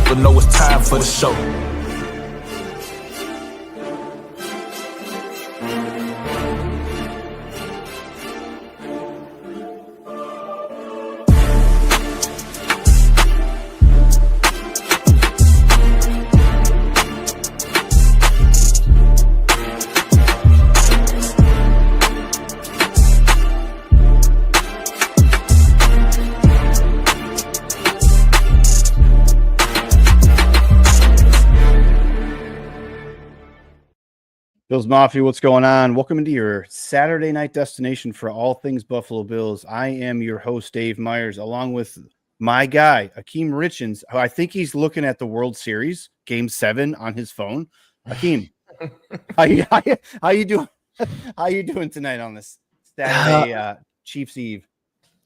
people know it's time for the show. Bills Mafia, what's going on? Welcome into your Saturday night destination for all things Buffalo Bills. I am your host, Dave Myers, along with my guy, 𝐾𝐨𝐧'𝐭, who I think he's looking at the World Series, Game 7 on his phone. 𝐾𝐨𝐧'𝐭, how you doing? How you doing tonight on this Saturday Chiefs Eve?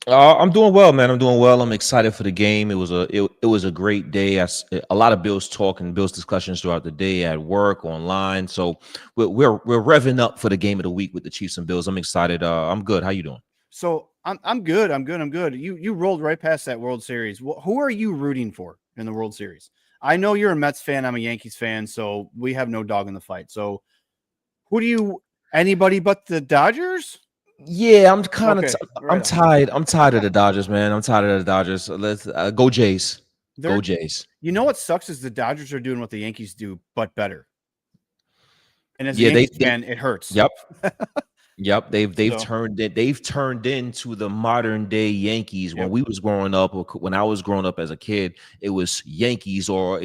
I'm doing well, man. I'm doing well. I'm excited for the game. It was a great day. A lot of Bills talk and Bills discussions throughout the day at work, online. So we're revving up for the game of the week with the Chiefs and Bills. I'm excited. I'm good. How you doing? So I'm good. I'm good. You rolled right past that World Series. Who are you rooting for in the World Series? I know you're a Mets fan. I'm a Yankees fan, so we have no dog in the fight. So who do you? Anybody but the Dodgers? Yeah, I'm kind of. Okay, I'm right tired. I'm tired of the Dodgers, man. I'm tired of the Dodgers. Let's go Jays. Go Jays. You know what sucks is the Dodgers are doing what the Yankees do, but better. And as a Yeah, Yankees fan, it hurts. Yep. Yep, they've turned into the modern day Yankees. When we was growing up, or when I was growing up as a kid, it was Yankees or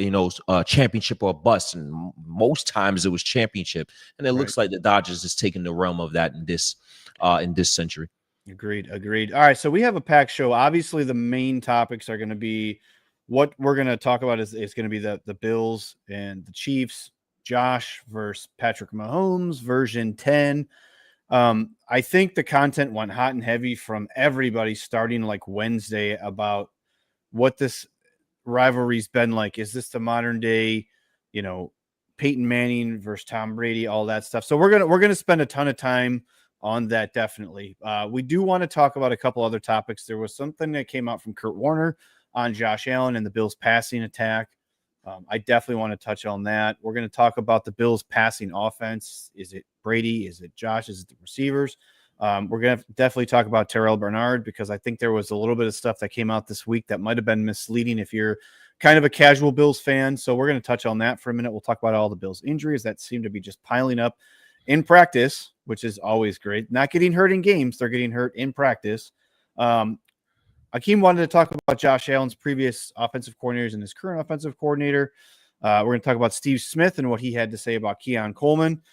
championship or bust, and most times it was championship. And it looks like the Dodgers is taking the realm of that in this century. Agreed. All right, so we have a packed show. Obviously, the main topics are going to be what we're going to talk about is going to be the Bills and the Chiefs. Josh versus Patrick Mahomes, version 10. I think the content went hot and heavy from everybody starting like Wednesday about what this rivalry's been like. Is this the modern day, Peyton Manning versus Tom Brady, all that stuff. So we're gonna spend a ton of time on that. Definitely. We do want to talk about a couple other topics. There was something that came out from Kurt Warner on Josh Allen and the Bills passing attack. I definitely want to touch on that. We're going to talk about the Bills passing offense. Is it Brady? Is it Josh? Is it the receivers? We're going to definitely talk about Terrell Bernard because I think there was a little bit of stuff that came out this week that might have been misleading if you're kind of a casual Bills fan. So we're going to touch on that for a minute. We'll talk about all the Bills injuries that seem to be just piling up in practice, which is always great. Not getting hurt in games. They're getting hurt in practice. 𝐾𝐨𝐧'𝐭 wanted to talk about Josh Allen's previous offensive coordinators and his current offensive coordinator. We're going to talk about Steve Smith and what he had to say about Keon Coleman.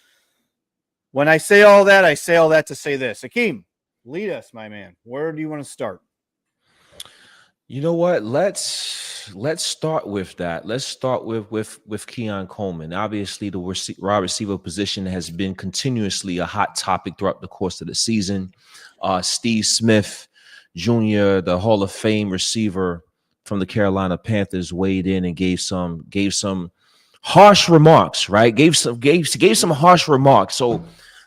When I say all that to say this. 𝐾𝐨𝐧'𝐭, lead us, my man. Where do you want to start? You know what? Let's start with that. Let's start with Keon Coleman. Obviously, the wide receiver position has been continuously a hot topic throughout the course of the season. Steve Smith Jr., the Hall of Fame receiver from the Carolina Panthers, weighed in and gave some harsh remarks, right? Gave some harsh remarks. So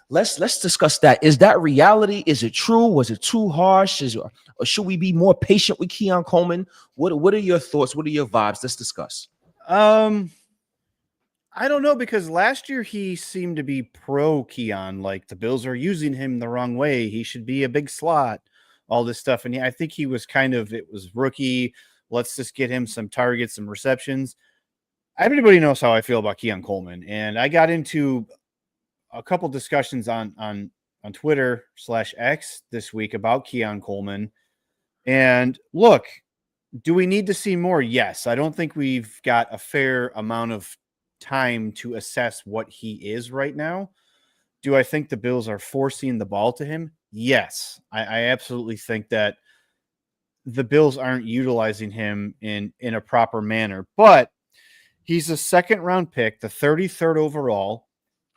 let's discuss that. Is that reality? Is it true? Was it too harsh? Or should we be more patient with Keon Coleman? What are your thoughts? What are your vibes? Let's discuss. I don't know, because last year he seemed to be pro Keon, like the Bills are using him the wrong way. He should be a big slot. All this stuff. And I think he was it was rookie. Let's just get him some targets, some receptions. Everybody knows how I feel about Keon Coleman. And I got into a couple discussions on Twitter/X this week about Keon Coleman. And look, do we need to see more? Yes. I don't think we've got a fair amount of time to assess what he is right now. Do I think the Bills are forcing the ball to him? Yes, I absolutely think that the Bills aren't utilizing him in a proper manner. But he's a second-round pick, the 33rd overall,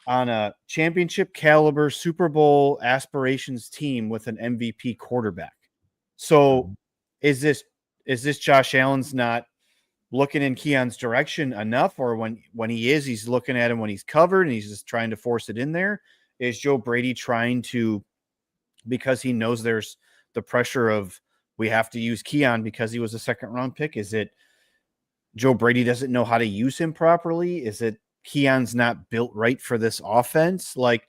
on a championship caliber Super Bowl aspirations team with an MVP quarterback. So is this Josh Allen's not looking in Keon's direction enough, or when he is, he's looking at him when he's covered and he's just trying to force it in there? Is Joe Brady trying to, because he knows there's the pressure of we have to use Keon because he was a second round pick? Is it Joe Brady doesn't know how to use him properly? Is it Keon's not built right for this offense? Like,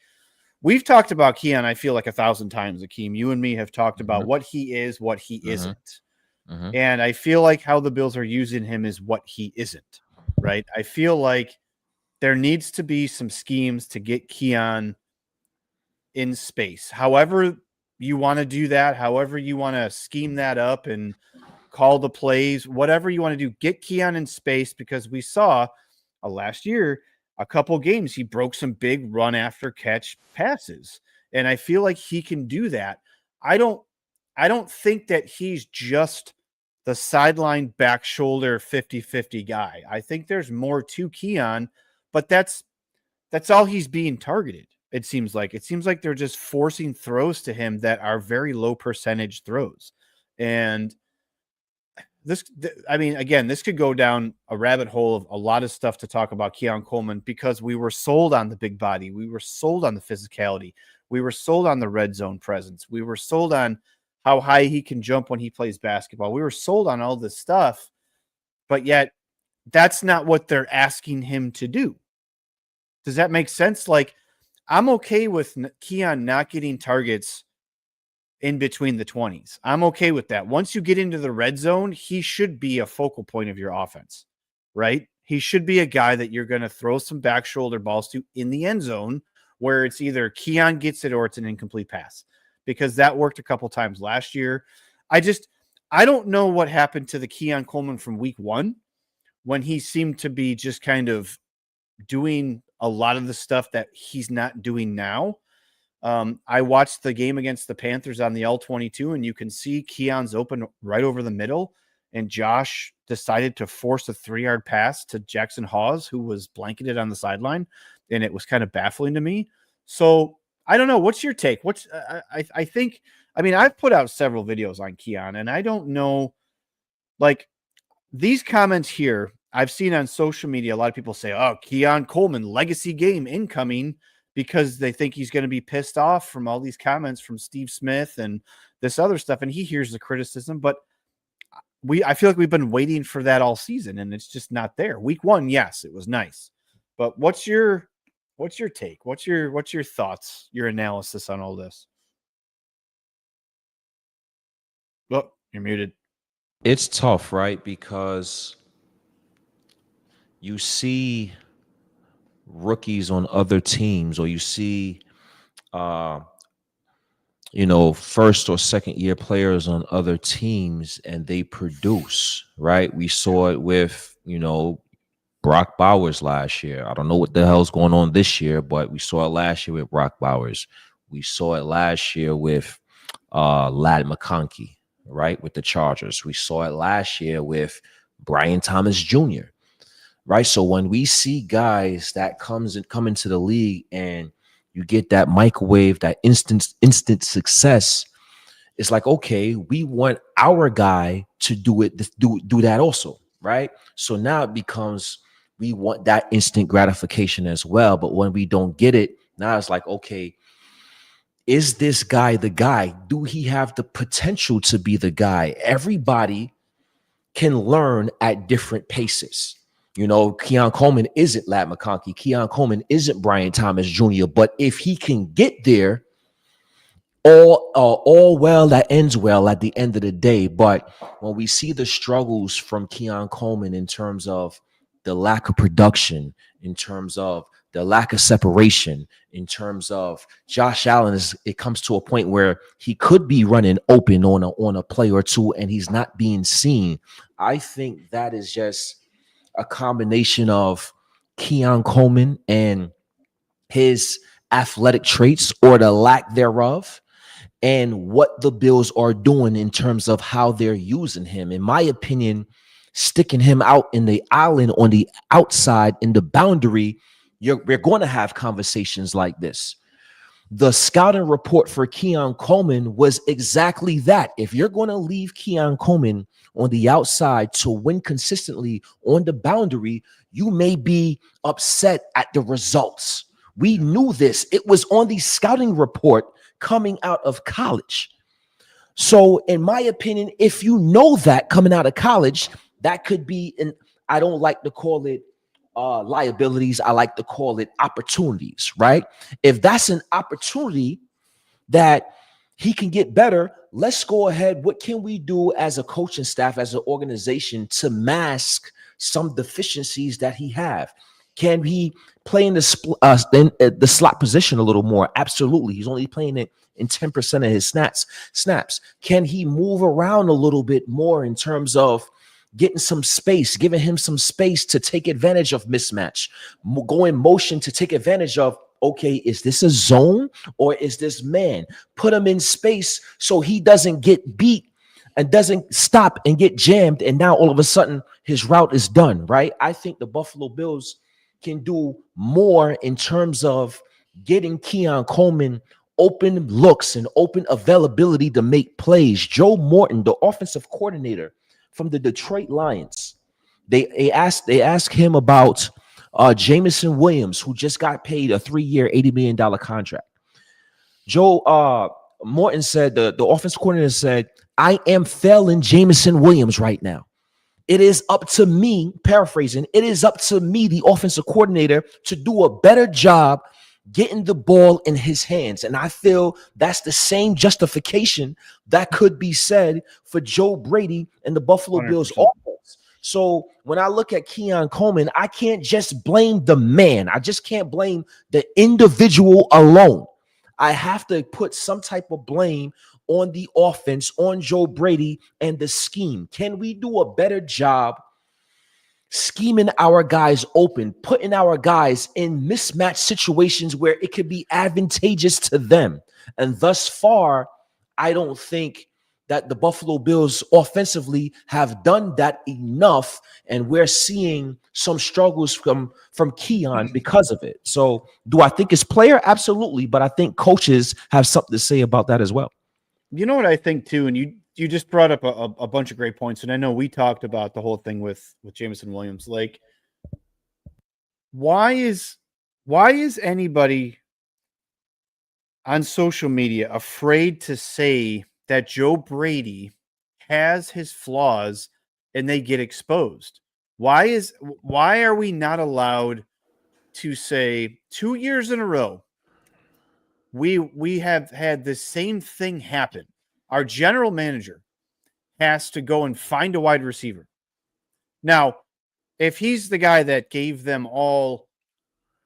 we've talked about Keon, I feel like 1,000 times, Akeem. You and me have talked about what he is, what he isn't. And I feel like how the Bills are using him is what he isn't, right? I feel like there needs to be some schemes to get Keon in space. However you want to do that, however you want to scheme that up and call the plays, whatever you want to do, get Keon in space, because we saw last year, a couple games, he broke some big run after catch passes. And I feel like he can do that. I don't think that he's just the sideline back shoulder 50-50 guy. I think there's more to Keon, but that's all he's being targeted. It seems like they're just forcing throws to him that are very low percentage throws. And again, this could go down a rabbit hole of a lot of stuff to talk about Keon Coleman, because we were sold on the big body. We were sold on the physicality. We were sold on the red zone presence. We were sold on how high he can jump when he plays basketball. We were sold on all this stuff, but yet that's not what they're asking him to do. Does that make sense? Like, I'm okay with Keon not getting targets in between the 20s. I'm okay with that. Once you get into the red zone, he should be a focal point of your offense, right? He should be a guy that you're going to throw some back shoulder balls to in the end zone, where it's either Keon gets it or it's an incomplete pass, because that worked a couple times last year. I don't know what happened to the Keon Coleman from week 1, when he seemed to be just kind of doing a lot of the stuff that he's not doing now. I watched the game against the Panthers on the L22, and you can see Keon's open right over the middle, and Josh decided to force a 3-yard pass to Jackson Hawes, who was blanketed on the sideline, and it was kind of baffling to me. So I don't know. What's your take? I think, I've put out several videos on Keon, and I don't know, like, these comments here I've seen on social media. A lot of people say, "Oh, Keon Coleman legacy game incoming," because they think he's going to be pissed off from all these comments from Steve Smith and this other stuff. And he hears the criticism, but I feel like we've been waiting for that all season, and it's just not there. Week 1, yes, it was nice. But what's your take? What's your thoughts, your analysis on all this? Oh, you're muted. It's tough, right? Because you see rookies on other teams, or you see first or second year players on other teams, and they produce, right? We saw it with Brock Bowers last year. I don't know what the hell's going on this year, but we saw it last year with Brock Bowers. We saw it last year with Ladd McConkey, right, with the Chargers. We saw it last year with Brian Thomas Jr., right? So when we see guys that come into the league and you get that microwave, that instant success, it's like, okay, we want our guy to do that also, right? So now it becomes, we want that instant gratification as well. But when we don't get it, now it's like, okay, is this guy the guy? Do he have the potential to be the guy? Everybody can learn at different paces. Keon Coleman isn't Ladd McConkey. Keon Coleman isn't Brian Thomas Jr. But if he can get there, all well that ends well at the end of the day. But when we see the struggles from Keon Coleman in terms of the lack of production, in terms of the lack of separation, in terms of Josh Allen, it comes to a point where he could be running open on a play or two, and he's not being seen. I think that is just a combination of Keon Coleman and his athletic traits, or the lack thereof, and what the Bills are doing in terms of how they're using him. In my opinion, sticking him out in the island on the outside in the boundary, we're going to have conversations like this. The scouting report for Keon Coleman was exactly that. If you're going to leave Keon Coleman on the outside to win consistently on the boundary, you may be upset at the results. We knew this. It was on the scouting report coming out of college. So in my opinion, if you know that coming out of college, that could be I don't like to call it liabilities. I like to call it opportunities, right? If that's an opportunity that he can get better, let's go ahead. What can we do as a coaching staff, as an organization, to mask some deficiencies that he have? Can he play in the slot position a little more? Absolutely. He's only playing it in 10% of his snaps. Can he move around a little bit more in terms of getting some space, giving him some space to take advantage of mismatch, go in motion to take advantage of, okay, is this a zone or is this man? Put him in space so he doesn't get beat and doesn't stop and get jammed. And now all of a sudden his route is done, right? I think the Buffalo Bills can do more in terms of getting Keon Coleman open looks and open availability to make plays. Joe Morton, the offensive coordinator from the Detroit Lions, they asked him about Jameson Williams, who just got paid a 3-year, $80 million contract. Joe Morton said, the offensive coordinator said, I am failing Jameson Williams right now. It is up to me, paraphrasing, it is up to me, the offensive coordinator, to do a better job getting the ball in his hands. And I feel that's the same justification that could be said for Joe Brady and the Buffalo 100%. Bills offense. So when I look at Keon Coleman, I can't just blame the man. I just can't blame the individual alone. I have to put some type of blame on the offense, on Joe Brady and the scheme. Can we do a better job scheming our guys open, putting our guys in mismatch situations where it could be advantageous to them? And thus far, I don't think that the Buffalo Bills offensively have done that enough, and we're seeing some struggles from Keon because of it. So do I think it's player? Absolutely, but I think coaches have something to say about that as well. You know what I think too, and you just brought up a bunch of great points, and I know we talked about the whole thing with Jameson Williams. Like, why is anybody on social media afraid to say that Joe Brady has his flaws and they get exposed? Why are we not allowed to say 2 years in a row we have had the same thing happen? Our general manager has to go and find a wide receiver. Now, if he's the guy that gave them all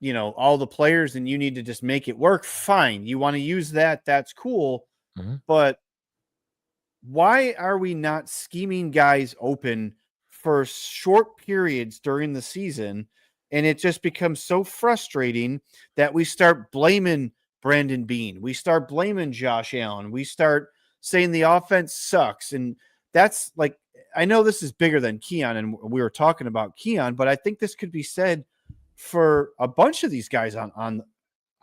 the players and you need to just make it work, fine. You want to use that, that's cool. Mm-hmm. But why are we not scheming guys open for short periods during the season? And it just becomes so frustrating that we start blaming Brandon Beane. We start blaming Josh Allen. We start saying the offense sucks. And that's like, I know this is bigger than Keon, and we were talking about Keon, but I think this could be said for a bunch of these guys on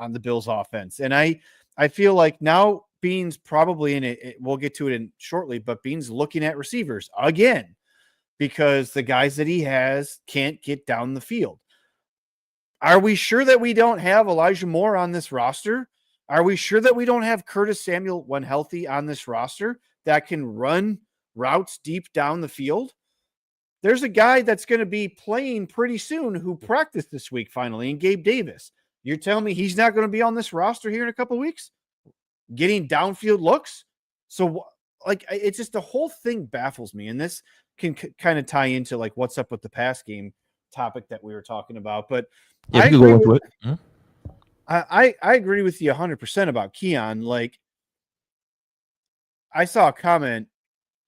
the Bills offense. And I feel like now Beane's probably in it. We'll get to it in shortly, but Beane's looking at receivers again because the guys that he has can't get down the field. Are we sure that we don't have Elijah Moore on this roster? Are we sure that we don't have Curtis Samuel, when healthy, on this roster that can run routes deep down the field? There's a guy that's going to be playing pretty soon who practiced this week finally, and Gabe Davis. You're telling me he's not going to be on this roster here in a couple of weeks, getting downfield looks? So, like, it's just the whole thing baffles me, and this can kind of tie into like what's up with the pass game topic that we were talking about. But Yeah, I you agree can go with, into it. I agree with you 100% about Keon. Like, I saw a comment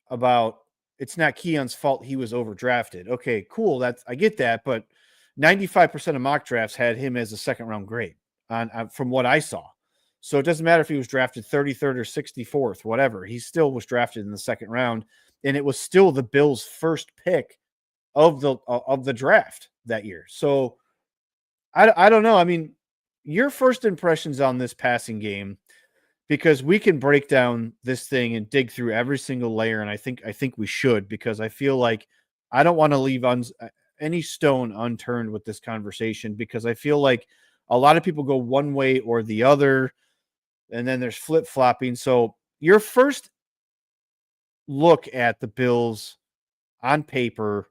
about it's not Keon's fault he was overdrafted. Okay, cool. I get that, but 95% of mock drafts had him as a second round grade on from what I saw. So it doesn't matter if he was drafted 33rd or 64th, whatever. He still was drafted in the second round, and it was still the Bills' first pick of the draft that year. So I don't know. I mean, your first impressions on this passing game, because we can break down this thing and dig through every single layer, and I think we should, because I feel like I don't want to leave any stone unturned with this conversation, because I feel like a lot of people go one way or the other, and then there's flip-flopping. So your first look at the Bills on paper,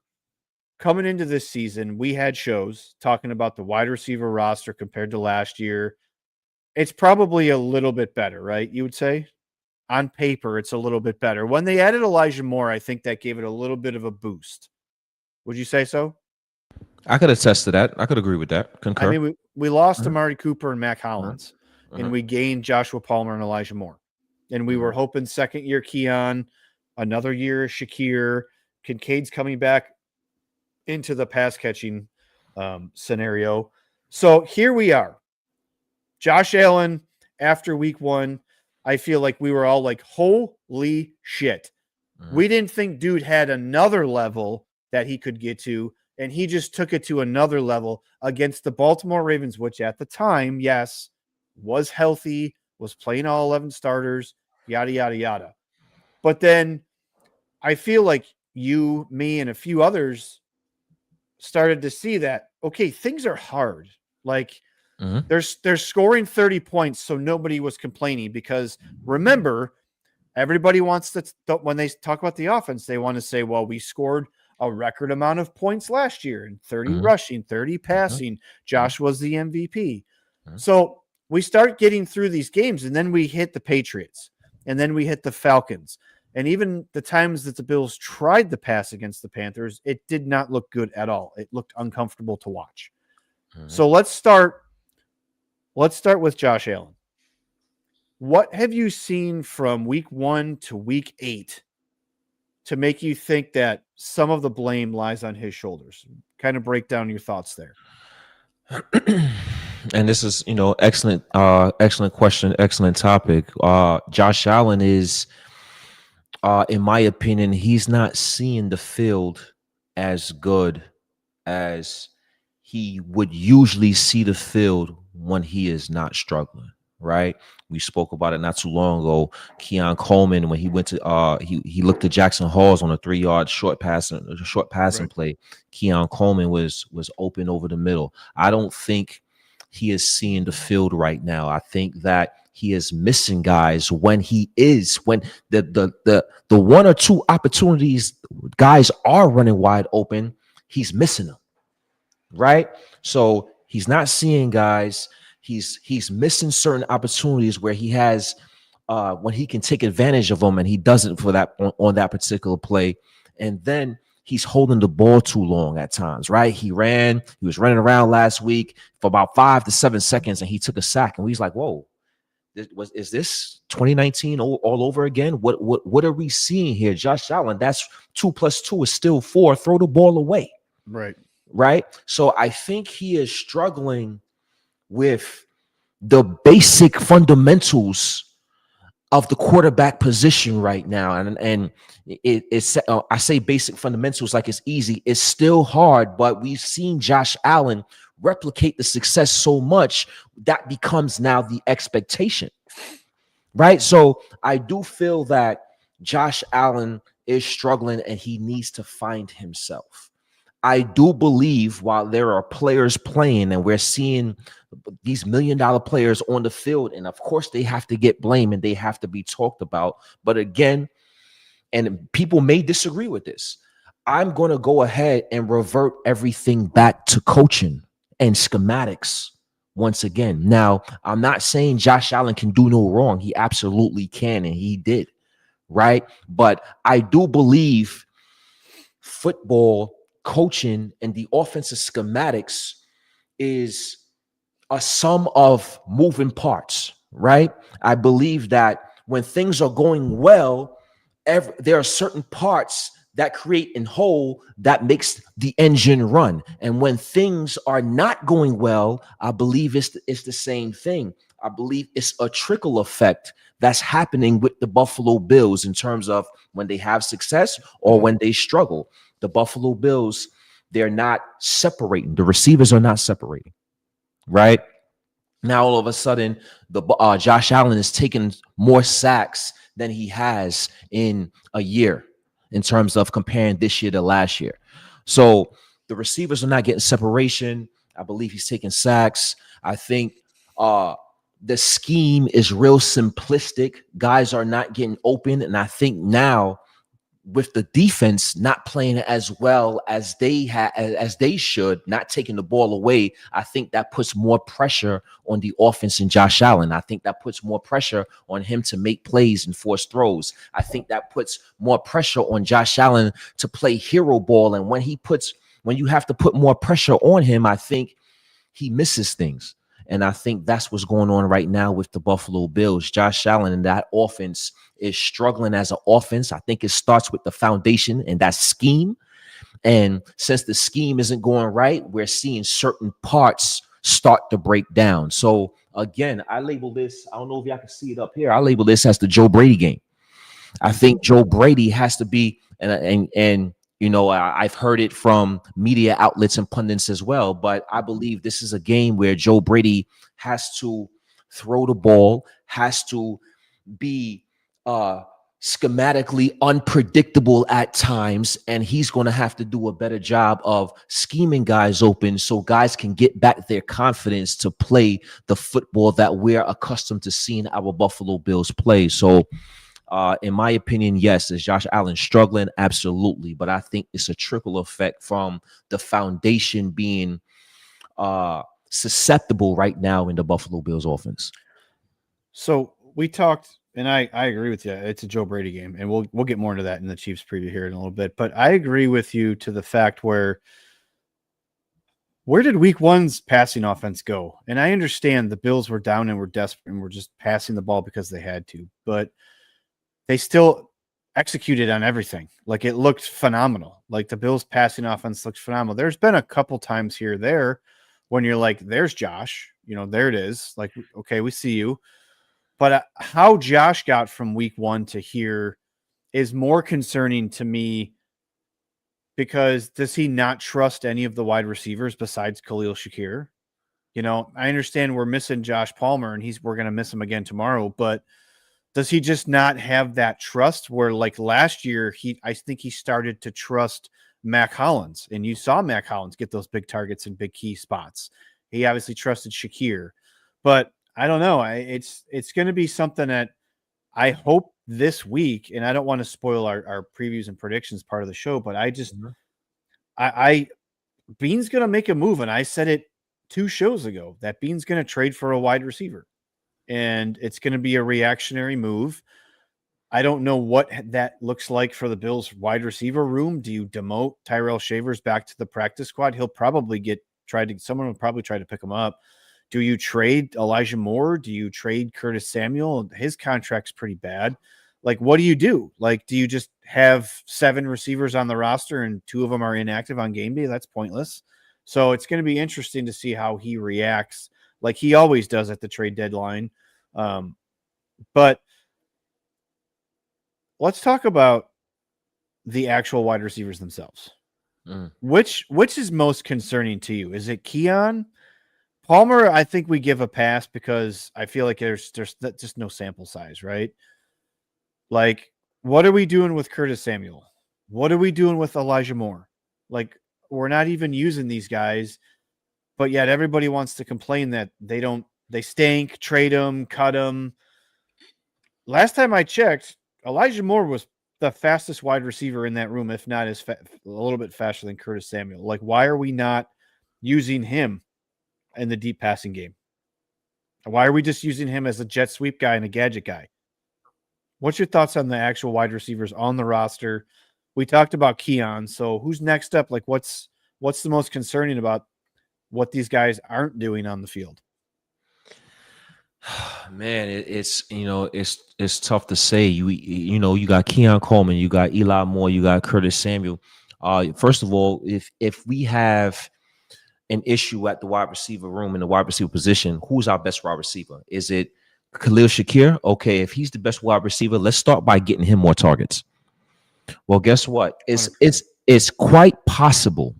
coming into this season, we had shows talking about the wide receiver roster compared to last year. It's probably a little bit better, right? You would say on paper, it's a little bit better. When they added Elijah Moore, I think that gave it a little bit of a boost. Would you say so? I could attest to that. I could agree with that. I Concur. mean, we lost Mhm. Amari Cooper and Mac Hollins, and we gained Joshua Palmer and Elijah Moore. And we were hoping second year 𝐾𝐭, another year Shakir, Kincaid's coming back into the pass catching scenario. So here we are. Josh Allen, after week 1, I feel like we were all like, holy shit. We didn't think dude had another level that he could get to, and he just took it to another level against the Baltimore Ravens, which at the time, yes, was healthy, was playing all 11 starters, yada, yada, yada. But then I feel like you, me, and a few others started to see that, okay, things are hard. Like, they're scoring 30 points, so nobody was complaining because remember, everybody wants to, when they talk about the offense, they want to say, well, we scored a record amount of points last year and 30 rushing, 30 passing. Josh was the MVP. So we start getting through these games, and then we hit the Patriots, and then we hit the Falcons. And even the times that the Bills tried to pass against the Panthers, it did not look good at all. It looked uncomfortable to watch. So let's start with Josh Allen. What have you seen from week 1 to week 8 to make you think that some of the blame lies on his shoulders? Kind of break down your thoughts there. And this is, excellent, excellent question, excellent topic. Josh Allen is, in my opinion, he's not seeing the field as good as he would usually see the field when he is not struggling. Right, we spoke about it not too long ago. 𝐾𝐭 Coleman, when he went to he looked at Jackson Halls on a 3-yard short passing play. 𝐾𝐭 Coleman was open over the middle. I don't think he is seeing the field right now. I think that he is missing guys when the 1 or 2 opportunities guys are running wide open, he's missing them. Right, so he's not seeing guys. He's missing certain opportunities where he has when he can take advantage of them, and he doesn't for that on that particular play. And then he's holding the ball too long at times, right? He was running around last week for about 5 to 7 seconds, and he took a sack, and we was like, whoa, is this 2019 all over again? What are we seeing here? Josh Allen, that's 2 + 2 is still 4. Throw the ball away. Right. So I think he is struggling with the basic fundamentals of the quarterback position right now. And it's I say basic fundamentals like it's easy. It's still hard, but we've seen Josh Allen replicate the success so much that becomes now the expectation. Right. So I do feel that Josh Allen is struggling and he needs to find himself. I do believe while there are players playing and we're seeing these $1 million players on the field, and of course they have to get blamed and they have to be talked about. But again, and people may disagree with this, I'm going to go ahead and revert everything back to coaching and schematics once again. Now, I'm not saying Josh Allen can do no wrong. He absolutely can, and he did, right? But I do believe football coaching and the offensive schematics is a sum of moving parts, right? I believe that when things are going well, there are certain parts that create and whole that makes the engine run. And when things are not going well, I believe it's the same thing. I believe it's a trickle effect that's happening with the Buffalo Bills in terms of when they have success or when they struggle. The Buffalo Bills, they're not separating. The receivers are not separating, right? Now, all of a sudden, the Josh Allen is taking more sacks than he has in a year in terms of comparing this year to last year. So the receivers are not getting separation. I believe he's taking sacks. I think the scheme is real simplistic. Guys are not getting open. And I think now with the defense not playing as well as they should, not taking the ball away, I think that puts more pressure on the offense in Josh Allen. I think that puts more pressure on him to make plays and force throws. I think that puts more pressure on Josh Allen to play hero ball. And when you have to put more pressure on him, I think he misses things. And I think that's what's going on right now with the Buffalo Bills. Josh Allen and that offense is struggling as an offense. I think it starts with the foundation and that scheme. And since the scheme isn't going right, we're seeing certain parts start to break down. So again, I label this, I don't know if y'all can see it up here, I label this as the Joe Brady game. I think Joe Brady has to be, and you know, I've heard it from media outlets and pundits as well, but I believe this is a game where Joe Brady has to throw the ball, has to be schematically unpredictable at times, and he's going to have to do a better job of scheming guys open so guys can get back their confidence to play the football that we're accustomed to seeing our Buffalo Bills play. So in my opinion, yes, is Josh Allen struggling? Absolutely. But I think it's a trickle effect from the foundation being susceptible right now in the Buffalo Bills offense. So we talked, and I agree with you. It's a Joe Brady game, and we'll get more into that in the Chiefs preview here in a little bit. But I agree with you to the fact where did week one's passing offense go? And I understand the Bills were down and were desperate and were just passing the ball because they had to, but they still executed on everything. Like, it looked phenomenal. Like, the Bills passing offense looks phenomenal. There's been a couple times here or there when you're like, there's Josh, you know, there it is. Like, okay, we see you. But how Josh got from week one to here is more concerning to me, because does he not trust any of the wide receivers besides Khalil Shakir? You know, I understand we're missing Josh Palmer and we're going to miss him again tomorrow, but does he just not have that trust where, like, last year, I think he started to trust Mac Hollins, and you saw Mac Hollins get those big targets in big key spots. He obviously trusted Shakir, but I don't know. It's going to be something that I hope this week, and I don't want to spoil our previews and predictions part of the show, but I just, Beane's going to make a move. And I said it 2 shows ago that Beane's going to trade for a wide receiver, and it's going to be a reactionary move. I don't know what that looks like for the Bills wide receiver room. Do you demote Tyrell Shavers back to the practice squad? He'll probably someone will probably try to pick him up. Do you trade Elijah Moore? Do you trade Curtis Samuel? His contract's pretty bad. Like, what do you do? Like, do you just have 7 receivers on the roster and 2 of them are inactive on game day? That's pointless. So it's going to be interesting to see how he reacts, like he always does at the trade deadline. But let's talk about the actual wide receivers themselves. Which is most concerning to you? Is it Keon? Palmer, I think we give a pass because I feel like there's just no sample size, right? Like, what are we doing with Curtis Samuel? What are we doing with Elijah Moore? Like, we're not even using these guys, but yet everybody wants to complain that they stink, trade them, cut them. Last time I checked, Elijah Moore was the fastest wide receiver in that room, if not a little bit faster than Curtis Samuel. Like, why are we not using him in the deep passing game? Why are we just using him as a jet sweep guy and a gadget guy? What's your thoughts on the actual wide receivers on the roster? We talked about Keon, so who's next up? Like, what's the most concerning about what these guys aren't doing on the field? Man, it's tough to say. You got Keon Coleman, you got Eli Moore, you got Curtis Samuel. First of all, if we have an issue at the wide receiver room in the wide receiver position, who's our best wide receiver? Is it Khalil Shakir? Okay, if he's the best wide receiver, let's start by getting him more targets. Well, guess what? It's quite possible,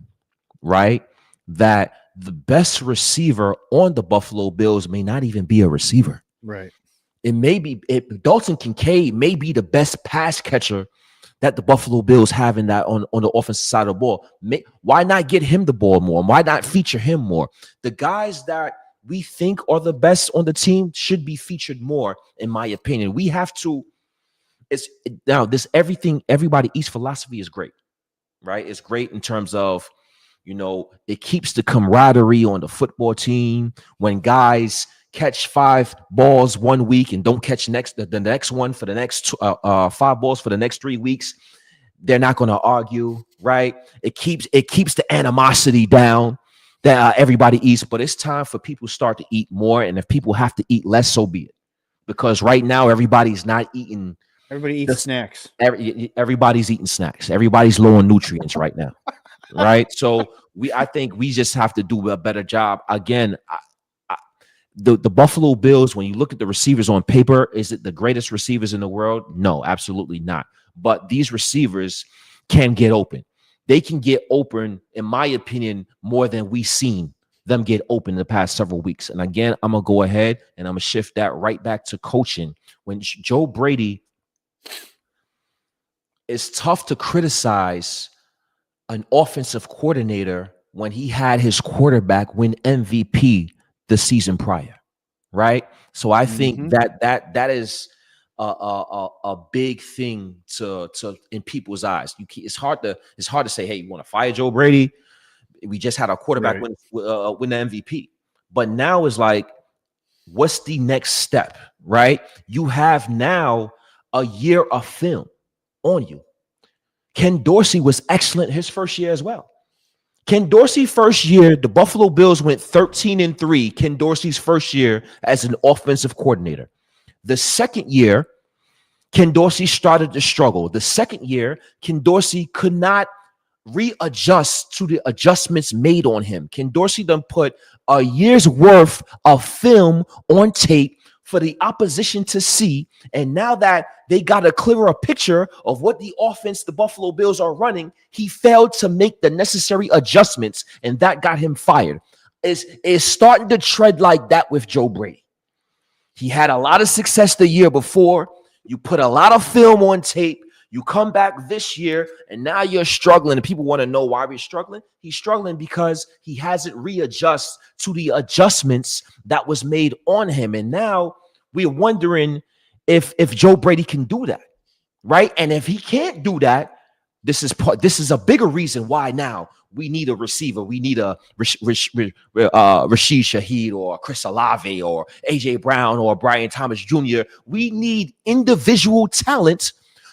right, that the best receiver on the Buffalo Bills may not even be a receiver. Right. It may be 𝐬𝐮𝐞 may be the best pass catcher that the Buffalo Bills have in that on the offensive side of the ball. Why not get him the ball more? Why not feature him more? The guys that we think are the best on the team should be featured more, in my opinion. We have to It's now this everything everybody eats philosophy is great, right? It's great in terms of, it keeps the camaraderie on the football team. When guys catch 5 balls 1 week and don't catch the next one for the next 5 balls for the next 3 weeks, they're not going to argue, right? It keeps the animosity down that everybody eats. But it's time for people to start to eat more, and if people have to eat less, so be it. Because right now everybody's not eating. Everybody eats snacks. Everybody's eating snacks. Everybody's low on nutrients right now, right? So I think we just have to do a better job. Again, the Buffalo Bills, when you look at the receivers on paper, is it the greatest receivers in the world? No, absolutely not. But these receivers can get open. They can get open, in my opinion, more than we've seen them get open in the past several weeks. And again, I'm going to go ahead and I'm going to shift that right back to coaching. When Joe Brady, it's tough to criticize an offensive coordinator when he had his quarterback win MVP the season prior, right? So I think that is a big thing to in people's eyes. It's hard to say, hey, you want to fire Joe Brady? We just had our quarterback win the MVP, but now is like, what's the next step, right? You have now a year of film on you. Ken Dorsey was excellent his first year as well. Ken Dorsey first year, the Buffalo Bills went 13-3. Ken Dorsey's first year as an offensive coordinator. The second year, Ken Dorsey started to struggle. The second year, Ken Dorsey could not readjust to the adjustments made on him. Ken Dorsey done put a year's worth of film on tape for the opposition to see. And now that they got a clearer picture of what the offense the Buffalo Bills are running, he failed to make the necessary adjustments, and that got him fired. It's starting to tread like that with Joe Brady. He had a lot of success the year before. You put a lot of film on tape. You come back this year, and now you're struggling, and people want to know why we're struggling. He's struggling because he hasn't readjusted to the adjustments that was made on him. And now we're wondering if Joe Brady can do that, right? And if he can't do that, this is a bigger reason why now we need a receiver. We need a Rashid Shaheed or Chris Olave or AJ Brown or Brian Thomas Jr. We need individual talent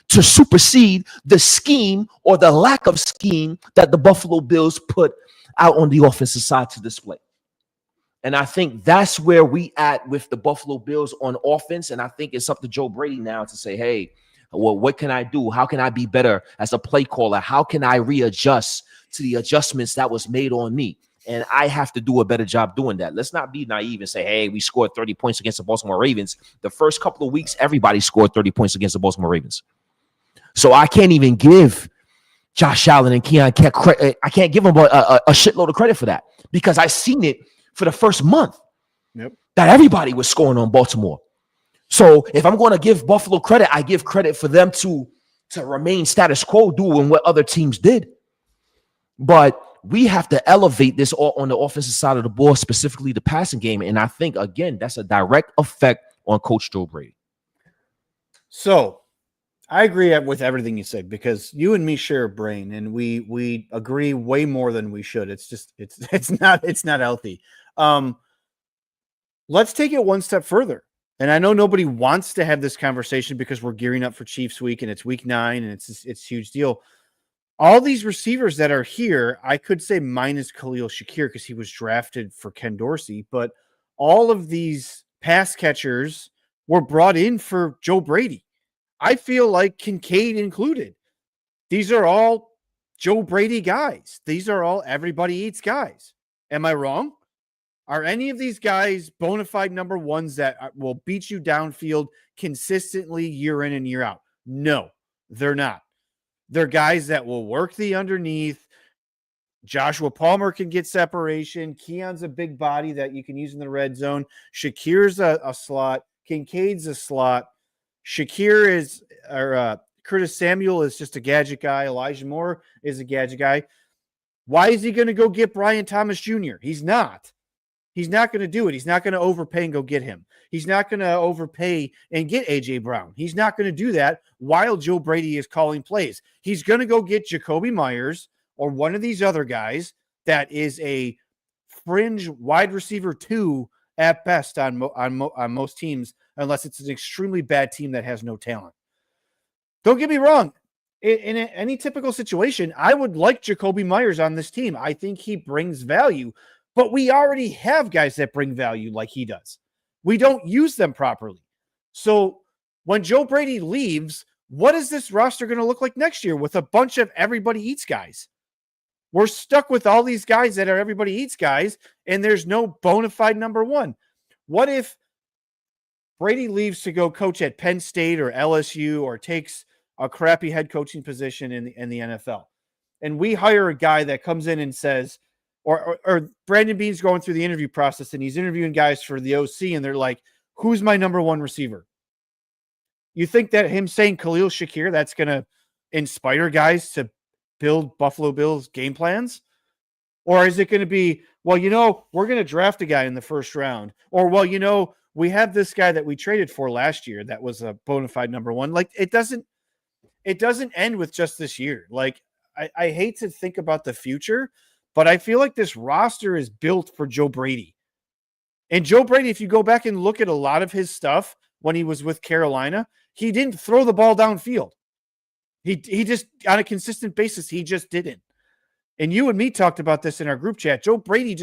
to supersede the scheme or the lack of scheme that the Buffalo Bills put out on the offensive side to display. And I think that's where we at with the Buffalo Bills on offense. And I think it's up to Joe Brady now to say, hey, well, what can I do? How can I be better as a play caller? How can I readjust to the adjustments that was made on me? And I have to do a better job doing that. Let's not be naive and say, hey, we scored 30 points against the Baltimore Ravens. The first couple of weeks, everybody scored 30 points against the Baltimore Ravens. So I can't even give Josh Allen and 𝐾𝐭 credit. I can't give them a shitload of credit for that because I seen it for the first month that everybody was scoring on Baltimore. So if I'm going to give Buffalo credit, I give credit for them to remain status quo, doing what other teams did. But we have to elevate this on the offensive side of the ball, specifically the passing game. And I think, again, that's a direct effect on Coach Joe Brady. So I agree with everything you said because you and me share a brain and we agree way more than we should. It's just it's not healthy. Let's take it one step further. And I know nobody wants to have this conversation because we're gearing up for Chiefs week and it's week 9 and it's a huge deal. All these receivers that are here, I could say minus Khalil Shakir because he was drafted for Ken Dorsey, but all of these pass catchers were brought in for Joe Brady. I feel like Kincaid included. These are all Joe Brady guys. These are all everybody eats guys. Am I wrong? Are any of these guys bona fide number ones that will beat you downfield consistently year in and year out? No, they're not. They're guys that will work the underneath. Joshua Palmer can get separation. Keon's a big body that you can use in the red zone. Shakir's a slot. Kincaid's a slot. Shakir is, or Curtis Samuel is just a gadget guy. Elijah Moore is a gadget guy. Why is he going to go get Brian Thomas Jr.? He's not. He's not going to do it. He's not going to overpay and go get him. He's not going to overpay and get A.J. Brown. He's not going to do that while Joe Brady is calling plays. He's going to go get Jakobi Meyers or one of these other guys that is a fringe wide receiver 2 at best on most teams, unless it's an extremely bad team that has no talent. Don't get me wrong. In any typical situation, I would like Jakobi Meyers on this team. I think he brings value, but we already have guys that bring value like he does. We don't use them properly. So when Joe Brady leaves, what is this roster going to look like next year with a bunch of everybody eats guys? We're stuck with all these guys that are everybody eats guys, and there's no bona fide number one. What if Brady leaves to go coach at Penn State or LSU or takes a crappy head coaching position in the NFL, and we hire a guy that comes in and says, or Brandon Beane's going through the interview process and he's interviewing guys for the OC and they're like, who's my number one receiver? You think that him saying Khalil Shakir, that's going to inspire guys to build Buffalo Bills game plans? Or is it going to be, well, we're going to draft a guy in the first round, or, well, we have this guy that we traded for last year that was a bona fide number one. Like, it doesn't end with just this year. Like, I hate to think about the future, but I feel like this roster is built for Joe Brady. And Joe Brady, if you go back and look at a lot of his stuff when he was with Carolina, he didn't throw the ball downfield. He just, on a consistent basis, he just didn't. And you and me talked about this in our group chat. Joe Brady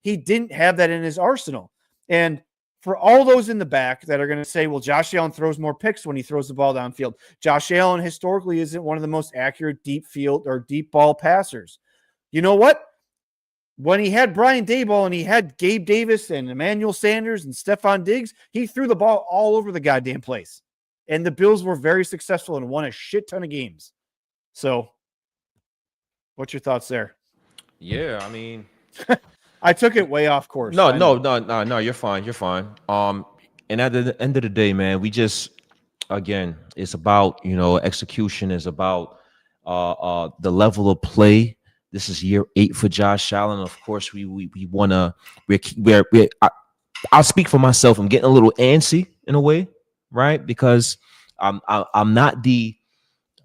he didn't have that in his arsenal. And for all those in the back that are going to say, well, Josh Allen throws more picks when he throws the ball downfield. Josh Allen historically isn't one of the most accurate deep field or deep ball passers. You know what? When he had Brian Daboll and he had Gabe Davis and Emmanuel Sanders and Stephon Diggs, he threw the ball all over the goddamn place. And the Bills were very successful and won a shit ton of games. So what's your thoughts there? Yeah, I mean, I took it way off course. No, you're fine. You're fine. And at the end of the day, man, we just, again, it's about, execution is about the level of play. This is year 8 for Josh Allen. Of course, we want to, I'll speak for myself. I'm getting a little antsy in a way, right? Because I'm not the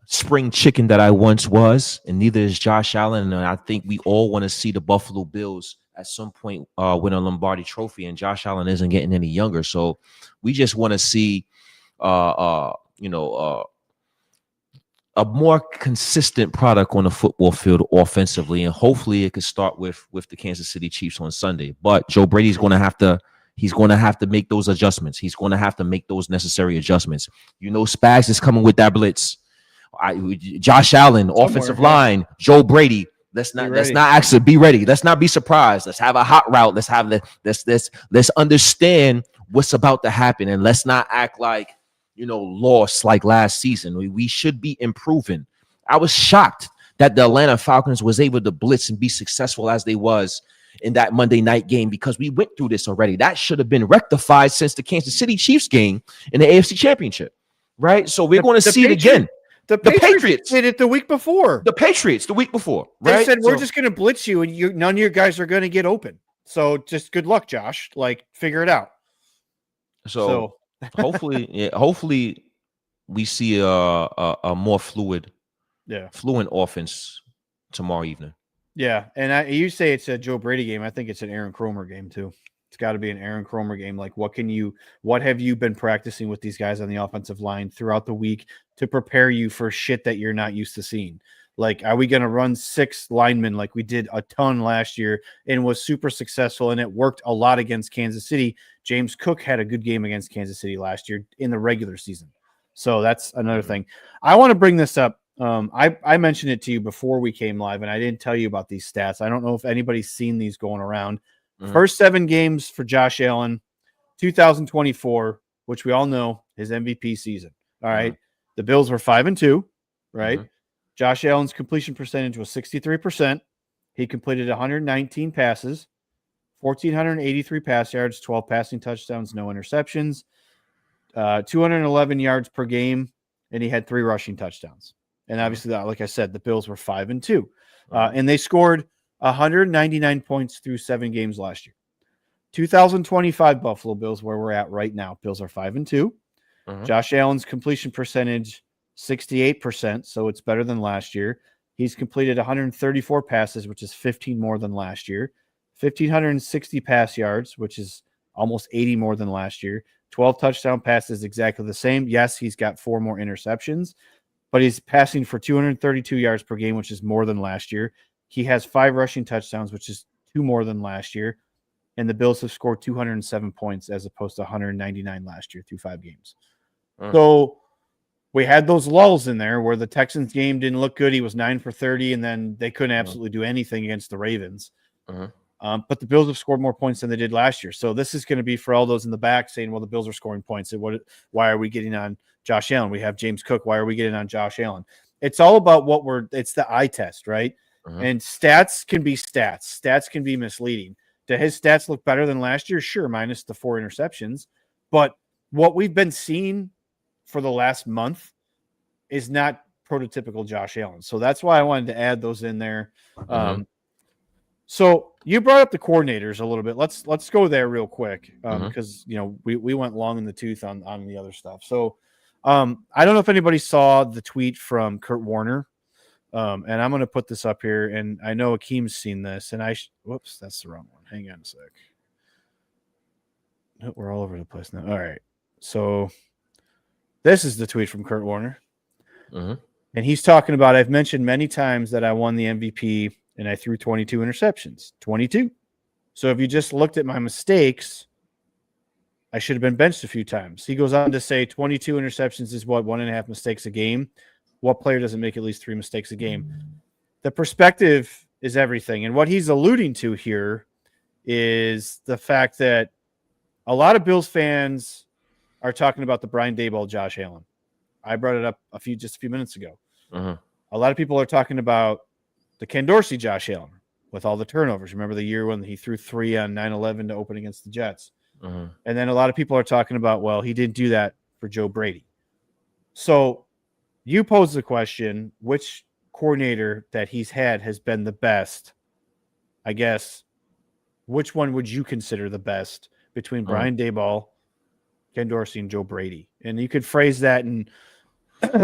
spring chicken that I once was, and neither is Josh Allen. And I think we all want to see the Buffalo Bills at some point win a Lombardi trophy, and Josh Allen isn't getting any younger. So we just want to see, a more consistent product on the football field offensively, and hopefully it could start with the Kansas City Chiefs on Sunday. But Joe Brady's going to have to. He's going to have to make those adjustments. He's going to have to make those necessary adjustments. Spags is coming with that blitz. Josh Allen, offensive line, Joe Brady. Let's not actually be ready. Let's not be surprised. Let's have a hot route. Let's understand what's about to happen, and let's not act like lost like last season. We should be improving. I was shocked that the Atlanta Falcons was able to blitz and be successful as they was in that Monday night game, because we went through this already. That should have been rectified since the Kansas City Chiefs game in the AFC Championship, right? So we're going to see it again. The Patriots did it the week before. The Patriots the week before, right? They said, we're just going to blitz you, and none of your guys are going to get open. So just good luck, Josh. Like, figure it out. So hopefully we see a more fluent offense tomorrow evening. Yeah, and you say it's a Joe Brady game. I think it's an Aaron Kromer game too. It's got to be an Aaron Kromer game. Like, what have you been practicing with these guys on the offensive line throughout the week to prepare you for shit that you're not used to seeing? Like, are we going to run 6 linemen like we did a ton last year and was super successful, and it worked a lot against Kansas City? James Cook had a good game against Kansas City last year in the regular season. So that's another thing. I want to bring this up. I mentioned it to you before we came live, and I didn't tell you about these stats. I don't know if anybody's seen these going around. First 7 games for Josh Allen, 2024, which we all know his MVP season. All right. The Bills were 5-2, right? Josh Allen's completion percentage was 63%. He completed 119 passes, 1,483 pass yards, 12 passing touchdowns, no interceptions, 211 yards per game, and he had 3 rushing touchdowns. And obviously, like I said, the Bills were 5-2, and they scored 199 points through 7 games last year. 2025 Buffalo Bills, where we're at right now. Bills are 5-2. Josh Allen's completion percentage 68%, so it's better than last year. He's completed 134 passes, which is 15 more than last year. 1,560 pass yards, which is almost 80 more than last year. 12 touchdown passes, exactly the same. Yes, he's got 4 more interceptions, but he's passing for 232 yards per game, which is more than last year. He has 5 rushing touchdowns, which is 2 more than last year. And the Bills have scored 207 points as opposed to 199 last year through 5 games. So we had those lulls in there where the Texans game didn't look good. He was 9 for 30, and then they couldn't absolutely do anything against the Ravens. But the Bills have scored more points than they did last year. So this is going to be for all those in the back saying, well, the Bills are scoring points. Why are we getting on Josh Allen? We have James Cook. Why are we getting on Josh Allen? It's all about it's the eye test, right? And stats can be stats. Stats can be misleading. Do his stats look better than last year? Sure, minus the 4 interceptions. But what we've been seeing for the last month is not prototypical Josh Allen. So that's why I wanted to add those in there. So you brought up the coordinators a little bit. Let's go there real quick because we went long in the tooth on the other stuff. So I don't know if anybody saw the tweet from Kurt Warner, and I'm going to put this up here. And I know Akeem's seen this, and whoops, that's the wrong one. Hang on a sec. No, we're all over the place now. All right, so this is the tweet from Kurt Warner, and he's talking about, I've mentioned many times that I won the MVP. And I threw 22 interceptions. 22. So if you just looked at my mistakes, I should have been benched a few times. He goes on to say 22 interceptions is what, 1.5 mistakes a game? What player doesn't make at least 3 mistakes a game? The perspective is everything. And what he's alluding to here is the fact that a lot of Bills fans are talking about the Brian Daboll, Josh Allen. I brought it up just a few minutes ago. A lot of people are talking about the Ken Dorsey, Josh Allen, with all the turnovers. Remember the year when he threw 3 on 9/11 to open against the Jets? And then a lot of people are talking about, well, he didn't do that for Joe Brady. So you pose the question, which coordinator that he's had has been the best? I guess, which one would you consider the best between Brian Daboll, Ken Dorsey, and Joe Brady? And you could phrase that and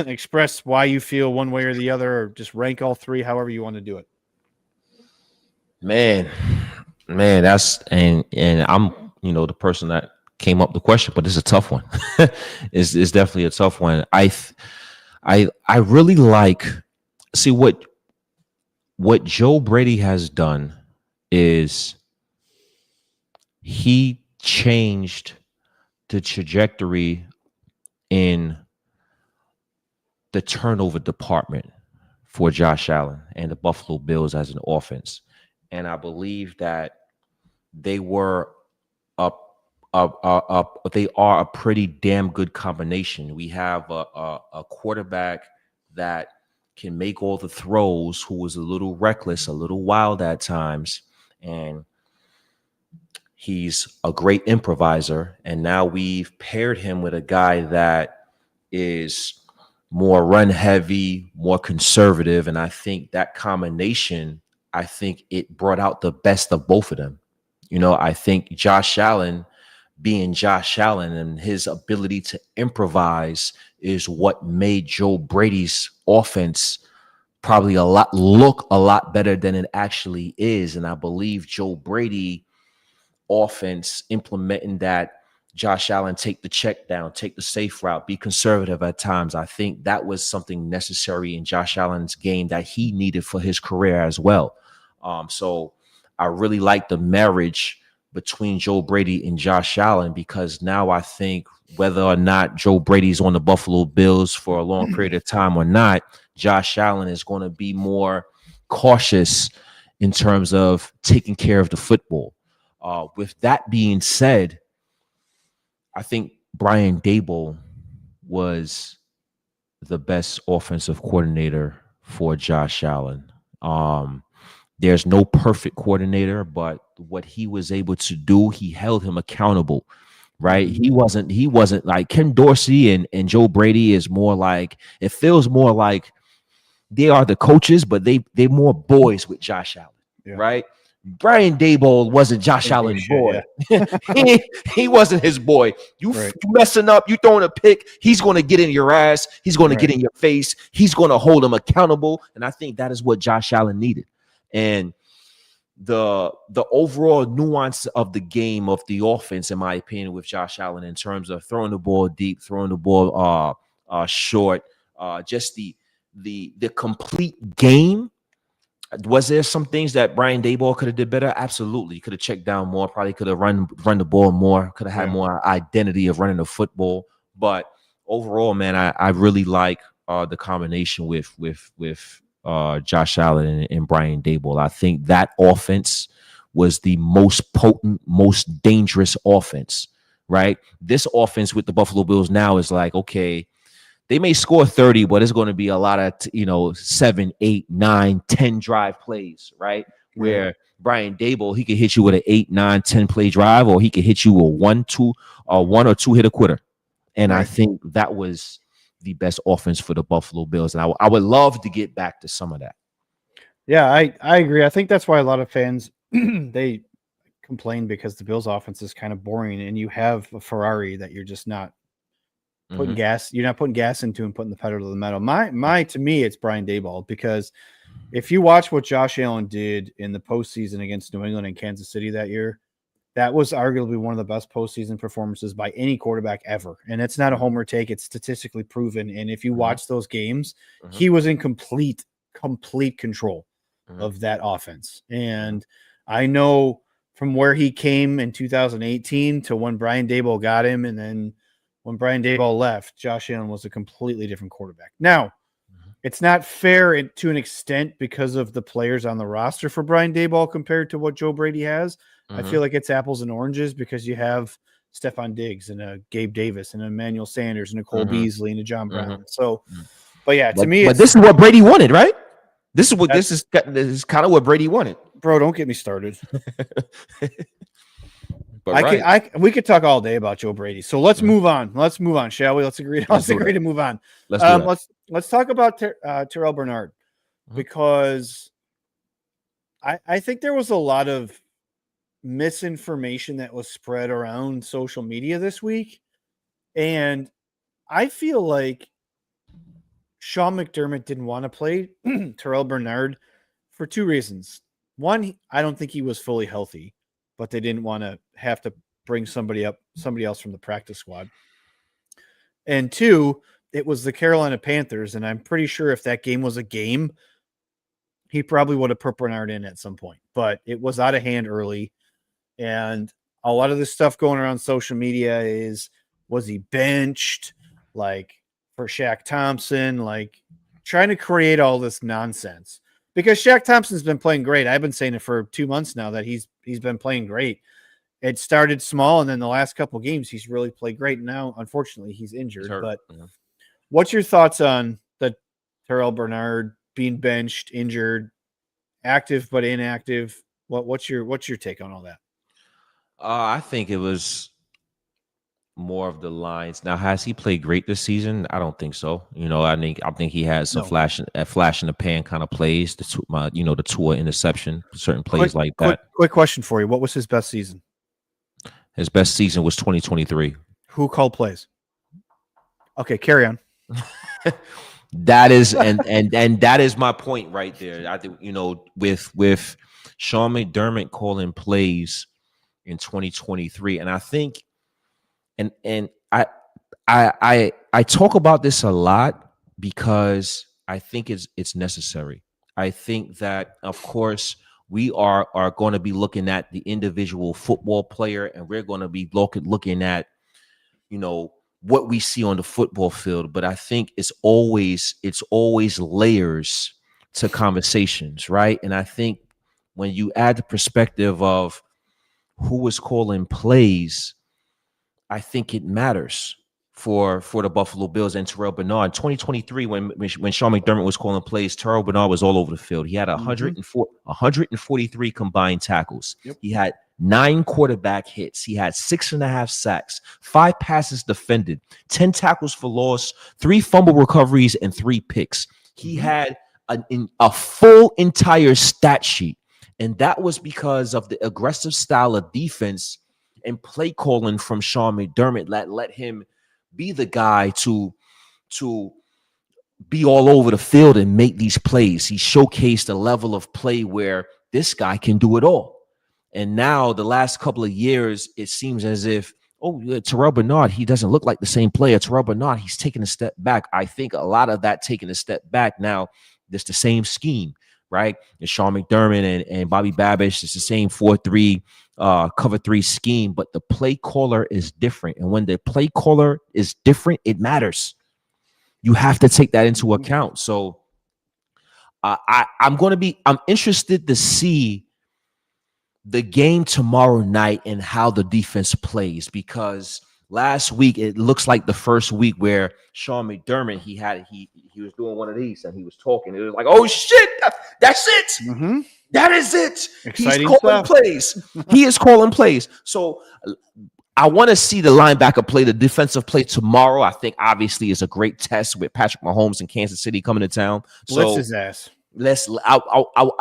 express why you feel one way or the other, or just rank all 3, however you want to do it. Man, that's and I'm the person that came up with the question, but it's a tough one. It's definitely a tough one. I really see what Joe Brady has done is he changed the trajectory in the turnover department for Josh Allen and the Buffalo Bills as an offense. And I believe that they were they are a pretty damn good combination. We have a quarterback that can make all the throws, who was a little reckless, a little wild at times, and he's a great improviser. And now we've paired him with a guy that is more run heavy, more conservative. And I think that combination, it brought out the best of both of them. I think Josh Allen being Josh Allen and his ability to improvise is what made Joe Brady's offense probably look a lot better than it actually is. And I believe Joe Brady offense implementing that Josh Allen take the check down, take the safe route, be conservative at times. I think that was something necessary in Josh Allen's game that he needed for his career as well. So I really like the marriage between Joe Brady and Josh Allen, because now I think whether or not Joe Brady's on the Buffalo Bills for a long period of time or not, Josh Allen is going to be more cautious in terms of taking care of the football. With that being said, I think Brian Daboll was the best offensive coordinator for Josh Allen. There's no perfect coordinator, but what he was able to do, he held him accountable, right? He wasn't like Ken Dorsey and Joe Brady is more like, it feels more like they are the coaches, but they're more boys with Josh Allen, right? Brian Daboll wasn't Josh Allen's boy. Yeah. he wasn't his boy. You messing up, you throwing a pick, he's going to get in your ass. He's going to get in your face. He's going to hold him accountable. And I think that is what Josh Allen needed. And the overall nuance of the game, of the offense, in my opinion, with Josh Allen, in terms of throwing the ball deep, throwing the ball short, just the complete game. Was there some things that Brian Daboll could have did better? Absolutely. Could have checked down more, probably could have run the ball more, could have had more identity of running the football. But overall, man, I really like the combination with Josh Allen and Brian Daboll. I think that offense was the most potent, most dangerous offense, right? This offense with the Buffalo Bills now is like, okay, they may score 30, but it's going to be a lot of, 7, 8, 9, 10 drive plays, right? Where Brian Daboll, he could hit you with an 8, 9, 10 play drive, or he could hit you with one or two hit a quitter. And I think that was the best offense for the Buffalo Bills. And I would love to get back to some of that. Yeah, I agree. I think that's why a lot of fans, they complain because the Bills offense is kind of boring, and you have a Ferrari that you're just not putting gas. You're not putting gas into and putting the pedal to the metal. To me, it's Brian Daboll, because if you watch what Josh Allen did in the postseason against New England and Kansas City that year, that was arguably one of the best postseason performances by any quarterback ever. And it's not a homer take. It's statistically proven. And if you watch those games, he was in complete control of that offense. And I know from where he came in 2018 to when Brian Daboll got him, and then when Brian Daboll left, Josh Allen was a completely different quarterback. Now, it's not fair to an extent because of the players on the roster for Brian Daboll compared to what Joe Brady has. I feel like it's apples and oranges because you have Stephon Diggs and a Gabe Davis and Emmanuel Sanders and a Cole Beasley and a John Brown. So, but yeah, to me, but this is what Brady wanted, right? This is kind of what Brady wanted. Bro, don't get me started. We could talk all day about Joe Brady. So let's move on. Let's move on, shall we? Let's agree to move on. Let's talk about Terrell Bernard, because I think there was a lot of misinformation that was spread around social media this week, and I feel like Sean McDermott didn't want to play Terrell Bernard for two reasons. One, I don't think he was fully healthy, but they didn't want to have to bring somebody else from the practice squad. And two, it was the Carolina Panthers, and I'm pretty sure if that game was a game, he probably would have put Bernard in at some point. But it was out of hand early, and a lot of this stuff going around social media is, was he benched, like, for Shaq Thompson, like trying to create all this nonsense. Because Shaq Thompson's been playing great. I've been saying it for 2 months now that he's been playing great. It started small, and then the last couple games he's really played great. Now, unfortunately, he's injured. But what's your thoughts on the Terrell Bernard being benched, injured, active but inactive? What's your take on all that? I think it was more of the lines. Now, has he played great this season? I don't think so. I think he had some flash in the pan kind of plays. The Tua interception, certain plays like that. Quick question for you: what was his best season? His best season was 2023. Who called plays? Okay, carry on. That is and that is my point right there. I think with Sean McDermott calling plays in 2023, and I think. And I talk about this a lot because I think it's necessary. I think that, of course, we are going to be looking at the individual football player, and we're going to be looking at, what we see on the football field. But I think it's always layers to conversations, right? And I think when you add the perspective of who is calling plays, I think it matters for the Buffalo Bills and Terrell Bernard. 2023, when Sean McDermott was calling plays, Terrell Bernard was all over the field. He had 143 combined tackles. Yep. He had 9 quarterback hits. He had 6.5 sacks, 5 passes defended, 10 tackles for loss, 3 fumble recoveries, and 3 picks. He had a full entire stat sheet. And that was because of the aggressive style of defense and play calling from Sean McDermott that let him be the guy to be all over the field and make these plays. He showcased a level of play where this guy can do it all. And now the last couple of years, it seems as if, Terrell Bernard, he doesn't look like the same player. Terrell Bernard, he's taking a step back. I think a lot of that taking a step back now, it's the same scheme, right? It's Sean McDermott and Bobby Babish. It's the same 4-3 cover 3 scheme, but the play caller is different. And when the play caller is different, it matters. You have to take that into account. So I'm interested to see the game tomorrow night and how the defense plays, because last week it looks like the first week where Sean McDermott he was doing one of these and he was talking. It was like, oh shit, that's it. Mm-hmm. That is it. Exciting He's calling plays. He is calling plays. So I want to see the linebacker play, the defensive play tomorrow. I think obviously is a great test with Patrick Mahomes in Kansas City coming to town. Blitz his ass. I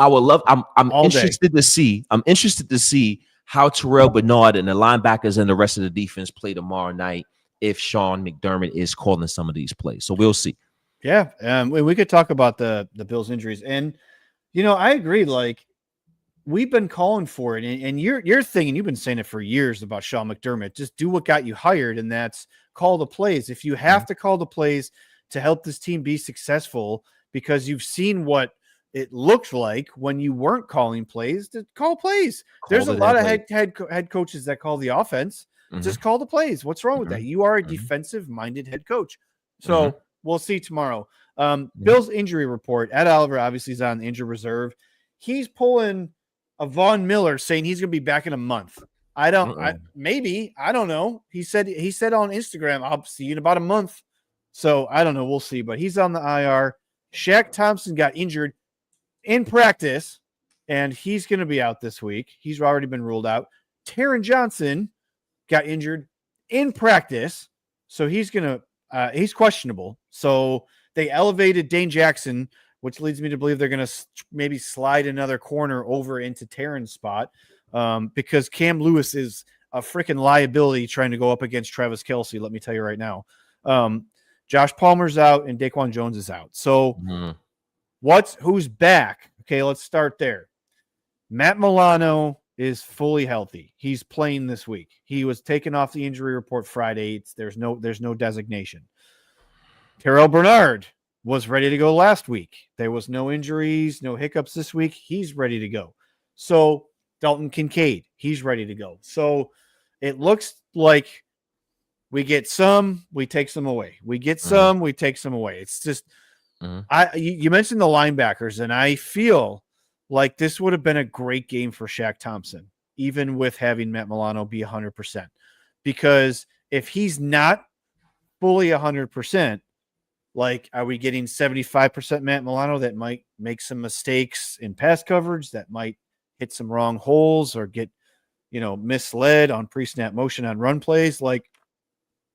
would love. I'm interested to see. I'm interested to see how Terrell Bernard and the linebackers and the rest of the defense play tomorrow night if Sean McDermott is calling some of these plays. So we'll see. Yeah, we could talk about the Bills' injuries, and I agree. Like we've been calling for it, and your thing, and you've been saying it for years about Sean McDermott. Just do what got you hired, and that's call the plays. If you have to call the plays to help this team be successful, because you've seen what it looked like when you weren't calling plays, to call plays. There's a lot of head coaches that call the offense. Just call the plays. What's wrong with that? You are a defensive-minded head coach. So we'll see tomorrow. Bill's injury report. Ed Oliver obviously is on the injury reserve. He's pulling a Von Miller, saying he's going to be back in a month. I don't know. He said on Instagram, I'll see you in about a month. So I don't know. We'll see. But he's on the IR. Shaq Thompson got injured in practice, and he's going to be out this week. He's already been ruled out. Taron Johnson got injured in practice, so he's questionable. So they elevated Dane Jackson, which leads me to believe they're going to maybe slide another corner over into Taron's spot, because Cam Lewis is a freaking liability trying to go up against Travis Kelce. Let me tell you right now. Josh Palmer's out and Daquan Jones is out. So who's back? Okay, let's start there. Matt Milano is fully healthy. He's playing this week. He was taken off the injury report Friday. There's no designation. Terrell Bernard was ready to go last week. There was no injuries, no hiccups this week. He's ready to go. So Dalton Kincaid, he's ready to go. So it looks like we get some, we take some away. We get some, we take some away. It's just, you mentioned the linebackers, and I feel like this would have been a great game for Shaq Thompson, even with having Matt Milano be 100%. Because if he's not fully 100%, like, are we getting 75% Matt Milano that might make some mistakes in pass coverage, that might hit some wrong holes or get, misled on pre-snap motion on run plays, like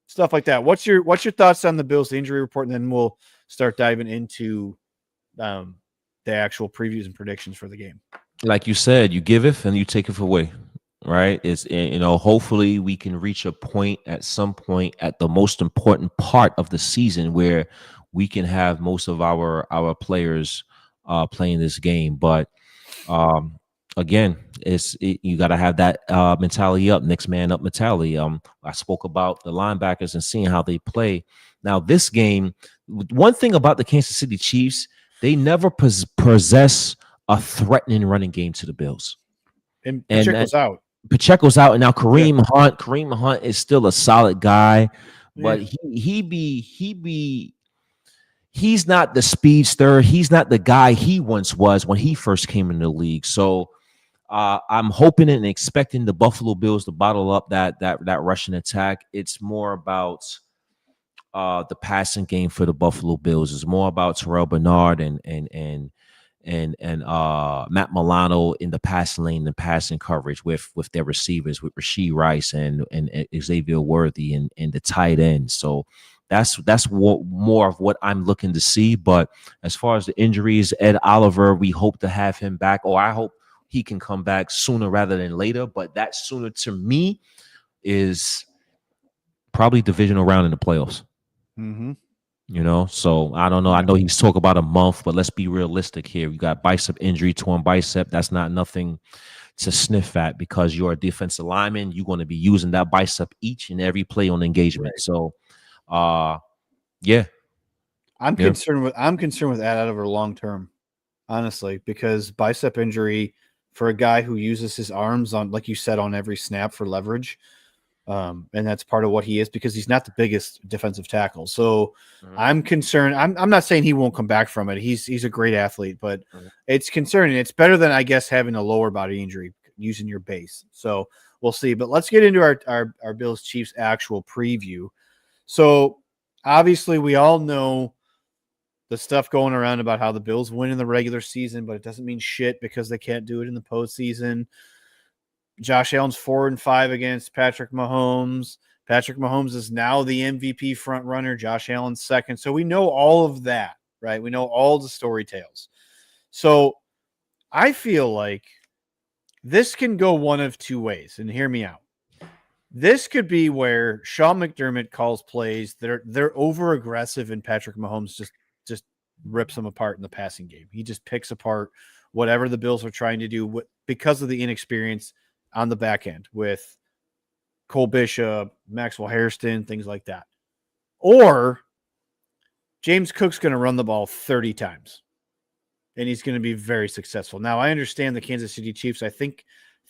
stuff like that? What's your thoughts on the Bills injury report? And then we'll start diving into the actual previews and predictions for the game. Like you said, you give it and you take it away, right? It's, hopefully we can reach a point at some point at the most important part of the season where we can have most of our players playing this game. But again, you got to have that mentality up, next man up mentality. I spoke about the linebackers and seeing how they play. Now, this game, one thing about the Kansas City Chiefs, they never possess a threatening running game to the Bills. And Pacheco's out. Pacheco's out, and now Kareem Hunt is still a solid guy, but he's not the speedster. He's not the guy he once was when he first came in the league. So I'm hoping and expecting the Buffalo Bills to bottle up that rushing attack. It's more about the passing game for the Buffalo Bills. It's more about Terrell Bernard and Matt Milano in the passing lane and passing coverage with their receivers, with Rashee Rice and Xavier Worthy and the tight end. So that's what more of what I'm looking to see. But as far as the injuries, Ed Oliver, we hope to have him back, or I hope he can come back sooner rather than later. But that sooner to me is probably divisional round in the playoffs. Mm-hmm. You know, so I don't know. I know he's talking about a month, but let's be realistic here. You got bicep injury, torn bicep. That's not nothing to sniff at because you're a defensive lineman. You're going to be using that bicep each and every play on engagement. Right. So, yeah, I'm concerned with that out over long term, honestly, because bicep injury for a guy who uses his arms on, like you said, on every snap for leverage. And that's part of what he is because he's not the biggest defensive tackle. So I'm concerned. I'm not saying he won't come back from it. He's a great athlete, but it's concerning. It's better than, I guess, having a lower body injury using your base. So we'll see. But let's get into our Bills Chiefs actual preview. So obviously we all know the stuff going around about how the Bills win in the regular season, but it doesn't mean shit because they can't do it in the postseason. Josh Allen's 4-5 against Patrick Mahomes. Patrick Mahomes is now the MVP front runner. Josh Allen's second. So we know all of that, right? We know all the story tales. So I feel like this can go one of two ways, and hear me out. This could be where Sean McDermott calls plays that they're over aggressive, and Patrick Mahomes just rips them apart in the passing game. He just picks apart whatever the Bills are trying to do because of the inexperience on the back end with Cole Bishop, Maxwell Hairston, things like that. Or James Cook's going to run the ball 30 times, and he's going to be very successful. Now, I understand the Kansas City Chiefs, I think,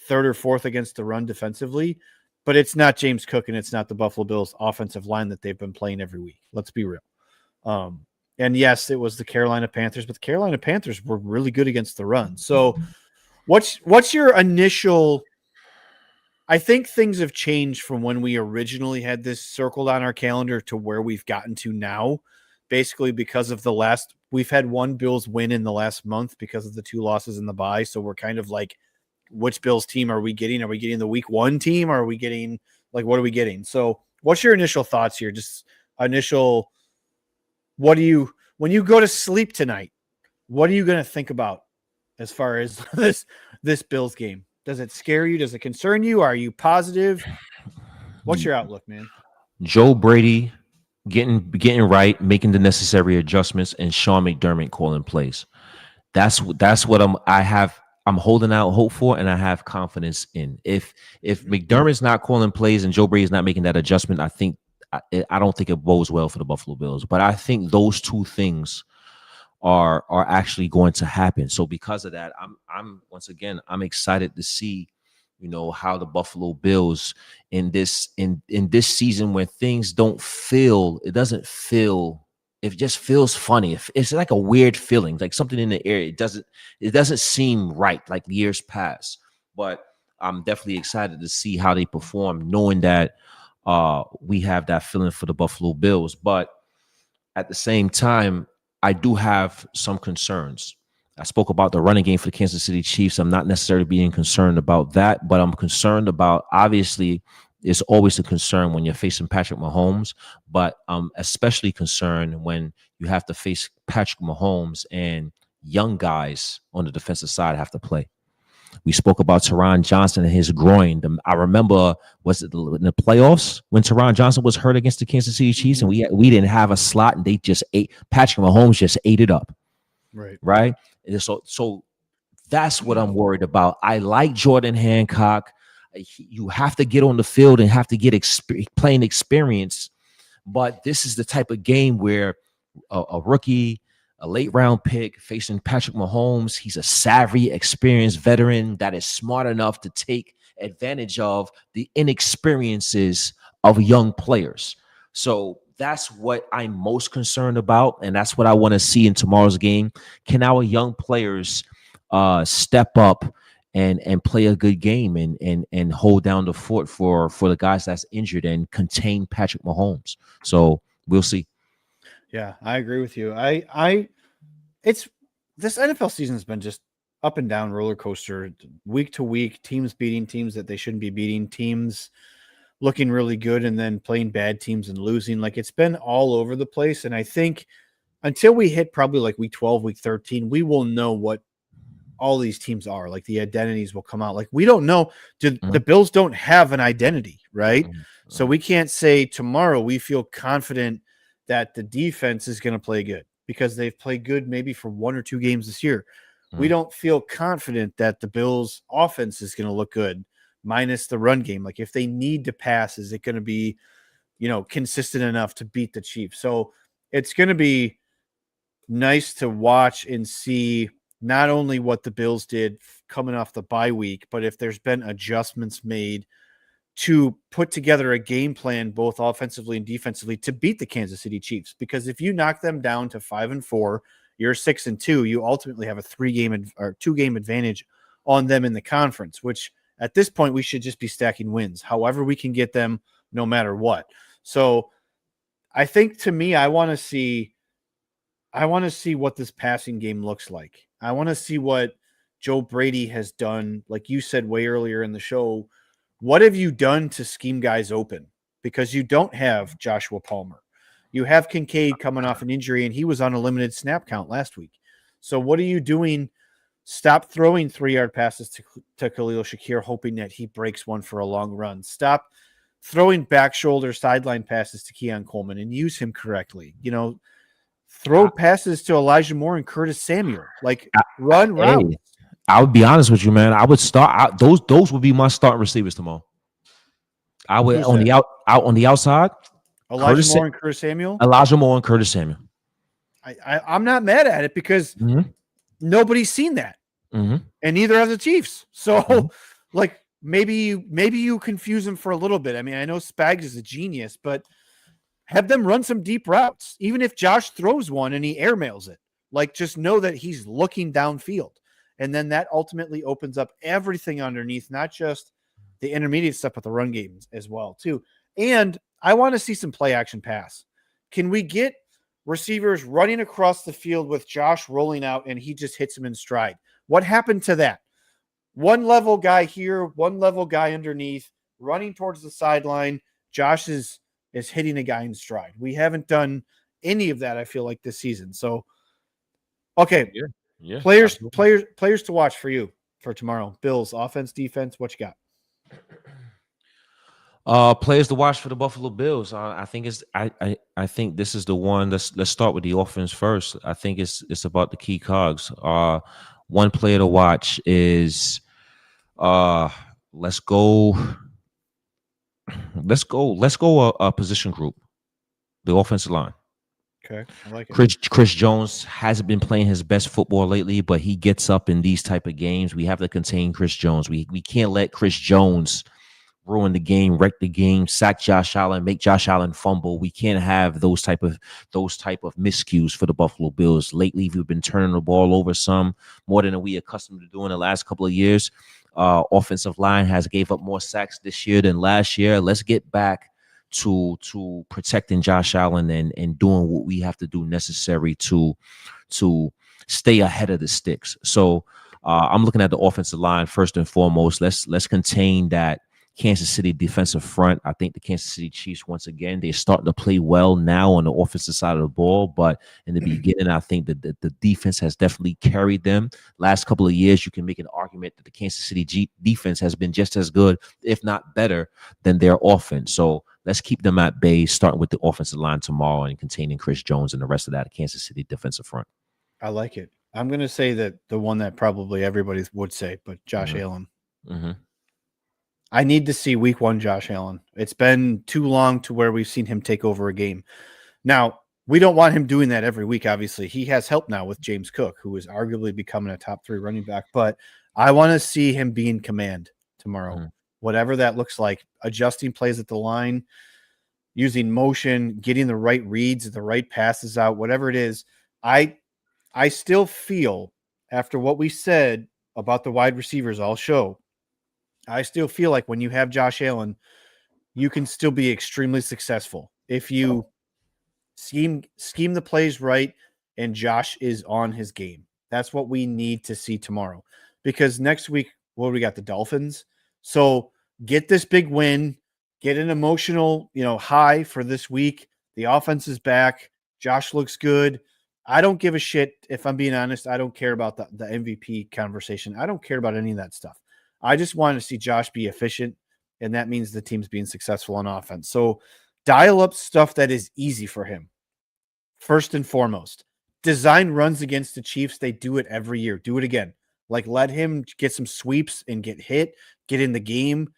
third or fourth against the run defensively, but it's not James Cook and it's not the Buffalo Bills offensive line that they've been playing every week. Let's be real. And yes, it was the Carolina Panthers, but the Carolina Panthers were really good against the run. So what's your initial – I think things have changed from when we originally had this circled on our calendar to where we've gotten to now, basically because of we've had one Bills win in the last month because of the 2 losses in the bye. So we're kind of like, which Bills team are we getting? Are we getting the week 1 team? Or are we getting what are we getting? So what's your initial thoughts here? Just initial, when you go to sleep tonight, what are you going to think about as far as this Bills game? Does it scare you? Does it concern you? Are you positive? What's your outlook, man? Joe Brady getting right, making the necessary adjustments, and Sean McDermott calling plays. That's what I'm holding out hope for, and I have confidence in. If McDermott's not calling plays and Joe Brady's not making that adjustment, I don't think it bodes well for the Buffalo Bills. But I think those two things are actually going to happen. So because of that, I'm excited to see, how the Buffalo Bills in this season when things it just feels funny. It's like a weird feeling, like something in the air. It doesn't seem right like years past. But I'm definitely excited to see how they perform, knowing that we have that feeling for the Buffalo Bills. But at the same time, I do have some concerns. I spoke about the running game for the Kansas City Chiefs. I'm not necessarily being concerned about that, but I'm concerned about, obviously, it's always a concern when you're facing Patrick Mahomes, but I'm especially concerned when you have to face Patrick Mahomes and young guys on the defensive side have to play. We spoke about Taron Johnson and his groin. I remember, was it in the playoffs when Taron Johnson was hurt against the Kansas City Chiefs, and we didn't have a slot, and they just Patrick Mahomes just ate it up. Right. And so that's what I'm worried about. I like Jordan Hancock. You have to get on the field and have to get playing experience, but this is the type of game where a rookie, a late round pick facing Patrick Mahomes, he's a savvy, experienced veteran that is smart enough to take advantage of the inexperiences of young players. So that's what I'm most concerned about, and that's what I want to see in tomorrow's game. Can our young players step up and play a good game and hold down the fort for the guys that's injured and contain Patrick Mahomes? So we'll see. Yeah, I agree with you. This NFL season has been just up and down roller coaster, week to week, teams beating teams that they shouldn't be beating, teams looking really good and then playing bad teams and losing. Like, it's been all over the place. And I think until we hit probably like week 12, week 13, we will know what all these teams are. Like the identities will come out. Like we don't know. The Mhm. Bills don't have an identity, right? Mhm. So we can't say tomorrow we feel confident that the defense is going to play good because they've played good maybe for 1 or 2 games this year. We Mhm. don't feel confident that the Bills offense is going to look good minus the run game. Like if they need to pass, is it going to be, consistent enough to beat the Chiefs? So it's going to be nice to watch and see not only what the Bills did coming off the bye week, but if there's been adjustments made to put together a game plan, both offensively and defensively, to beat the Kansas City Chiefs. Because if you knock them down to 5-4, you're 6-2, you ultimately have a 2-game advantage on them in the conference, which at this point we should just be stacking wins, however we can get them, no matter what. So I think, to me, I want to see what this passing game looks like. I want to see what Joe Brady has done. Like you said way earlier in the show, what have you done to scheme guys open? Because you don't have Joshua Palmer. You have Kincaid coming off an injury, and he was on a limited snap count last week. So what are you doing? Stop throwing 3-yard passes to Khalil Shakir, hoping that he breaks one for a long run. Stop throwing back shoulder sideline passes to Keon Coleman and use him correctly. Throw passes to Elijah Moore and Curtis Samuel. Like run routes. Hey, I would be honest with you, man. I would start out those would be my starting receivers tomorrow. I would Who's on that? the out on the outside, Elijah Moore and Curtis Samuel. Elijah Moore and Curtis Samuel. I'm not mad at it because nobody's seen that, and neither have the Chiefs. So, like maybe you confuse them for a little bit. I mean, I know Spags is a genius, but have them run some deep routes. Even if Josh throws one and he airmails it, like just know that he's looking downfield, and then that ultimately opens up everything underneath, not just the intermediate stuff, but the run game as well too. And I want to see some play action pass. Can we get receivers running across the field with Josh rolling out and he just hits him in stride? What happened to that? One level guy here, one level guy underneath, running towards the sideline. Josh is hitting a guy in stride. We haven't done any of that, I feel like, this season. So, okay. Yeah. Players to watch for you for tomorrow. Bills, offense, defense, what you got? Players to watch for the Buffalo Bills. I think I think this is the one. Let's start with the offense first. I think it's about the key cogs. One player to watch is let's go a position group, the offensive line. Okay, I like it. Chris Jones hasn't been playing his best football lately, but he gets up in these type of games. We have to contain Chris Jones. We can't let Chris Jones ruin the game, wreck the game, sack Josh Allen, make Josh Allen fumble. We can't have those type of miscues for the Buffalo Bills. Lately, we've been turning the ball over some more than we accustomed to doing the last couple of years. Offensive line has gave up more sacks this year than last year. Let's get back to protecting Josh Allen and doing what we have to do necessary to stay ahead of the sticks. So I'm looking at the offensive line first and foremost. Let's contain that Kansas City defensive front. I think the Kansas City Chiefs, once again, they're starting to play well now on the offensive side of the ball. But in the beginning, I think that the defense has definitely carried them. Last couple of years, you can make an argument that the Kansas City defense has been just as good, if not better, than their offense. So let's keep them at bay, starting with the offensive line tomorrow and containing Chris Jones and the rest of that Kansas City defensive front. I like it. I'm going to say that the one that probably everybody would say, but Josh Allen. I need to see week 1 Josh Allen. It's been too long to where we've seen him take over a game. Now, we don't want him doing that every week, obviously. He has help now with James Cook, who is arguably becoming a top 3 running back. But I want to see him be in command tomorrow, whatever that looks like, adjusting plays at the line, using motion, getting the right reads, the right passes out, whatever it is. I still feel, after what we said about the wide receivers all show, I still feel like when you have Josh Allen, you can still be extremely successful if you scheme the plays right and Josh is on his game. That's what we need to see tomorrow, because next week, we got the Dolphins. So get this big win, get an emotional, high for this week. The offense is back. Josh looks good. I don't give a shit. If I'm being honest, I don't care about the MVP conversation. I don't care about any of that stuff. I just want to see Josh be efficient, and that means the team's being successful on offense. So dial up stuff that is easy for him. First and foremost, design runs against the Chiefs. They do it every year. Do it again. Like, let him get some sweeps and get hit, get in the game,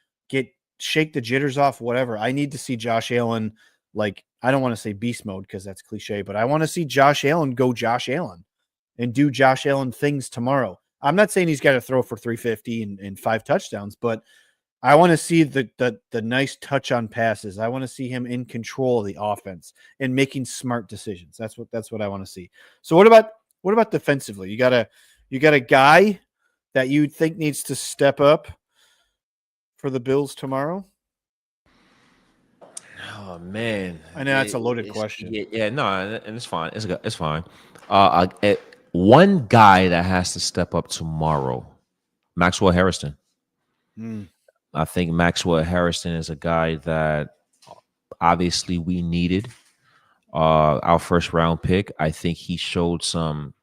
shake the jitters off, whatever. I need to see Josh Allen, like, I don't want to say beast mode because that's cliche, but I want to see Josh Allen go Josh Allen and do Josh Allen things tomorrow. I'm not saying he's got to throw for 350 and 5 touchdowns, but I want to see the nice touch on passes. I want to see him in control of the offense and making smart decisions. That's what I want to see. So what about defensively? You got a guy that you think needs to step up for the Bills tomorrow? Oh man, I know that's a loaded question. Yeah, no, and it's fine. It's fine. One guy that has to step up tomorrow, Maxwell Harrison. I think Maxwell Harrison is a guy that obviously we needed. Our first round pick. I think he showed some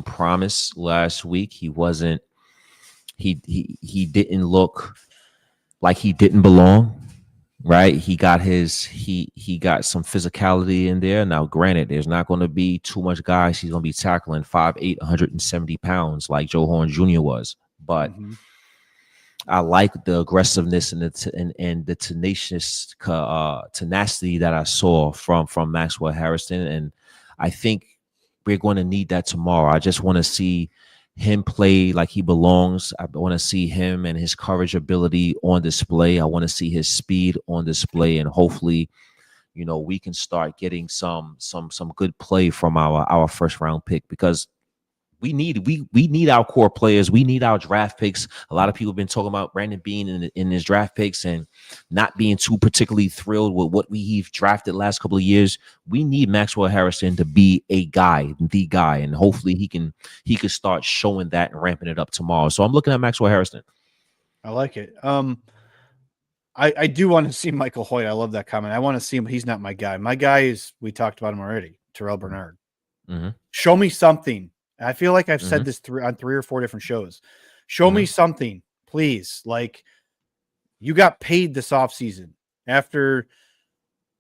promise last week. He wasn't. He didn't look like he didn't belong. Right, he got some physicality in there. Now, granted, there's not going to be too much guys he's going to be tackling 5'8", 170 pounds like Joe Horn Jr. was, but I like the aggressiveness and the tenacious tenacity that I saw from Maxwell Harrison, and I think we're going to need that tomorrow. I just want to see him play like he belongs. I want to see him and his coverage ability on display. I want to see his speed on display, and hopefully, we can start getting some good play from our first round pick, because we need our core players. We need our draft picks. A lot of people have been talking about Brandon Beane in his draft picks and not being too particularly thrilled with what we've drafted last couple of years. We need Maxwell Harrison to be the guy, and hopefully he can start showing that and ramping it up tomorrow. So I'm looking at Maxwell Harrison. I like it. I do want to see Michael Hoyt. I love that comment. I want to see him. He's not my guy. My guy is, we talked about him already, Terrell Bernard. Show me something. I feel like I've said this on 3 or 4 different shows. Show me something, please. Like, you got paid this offseason after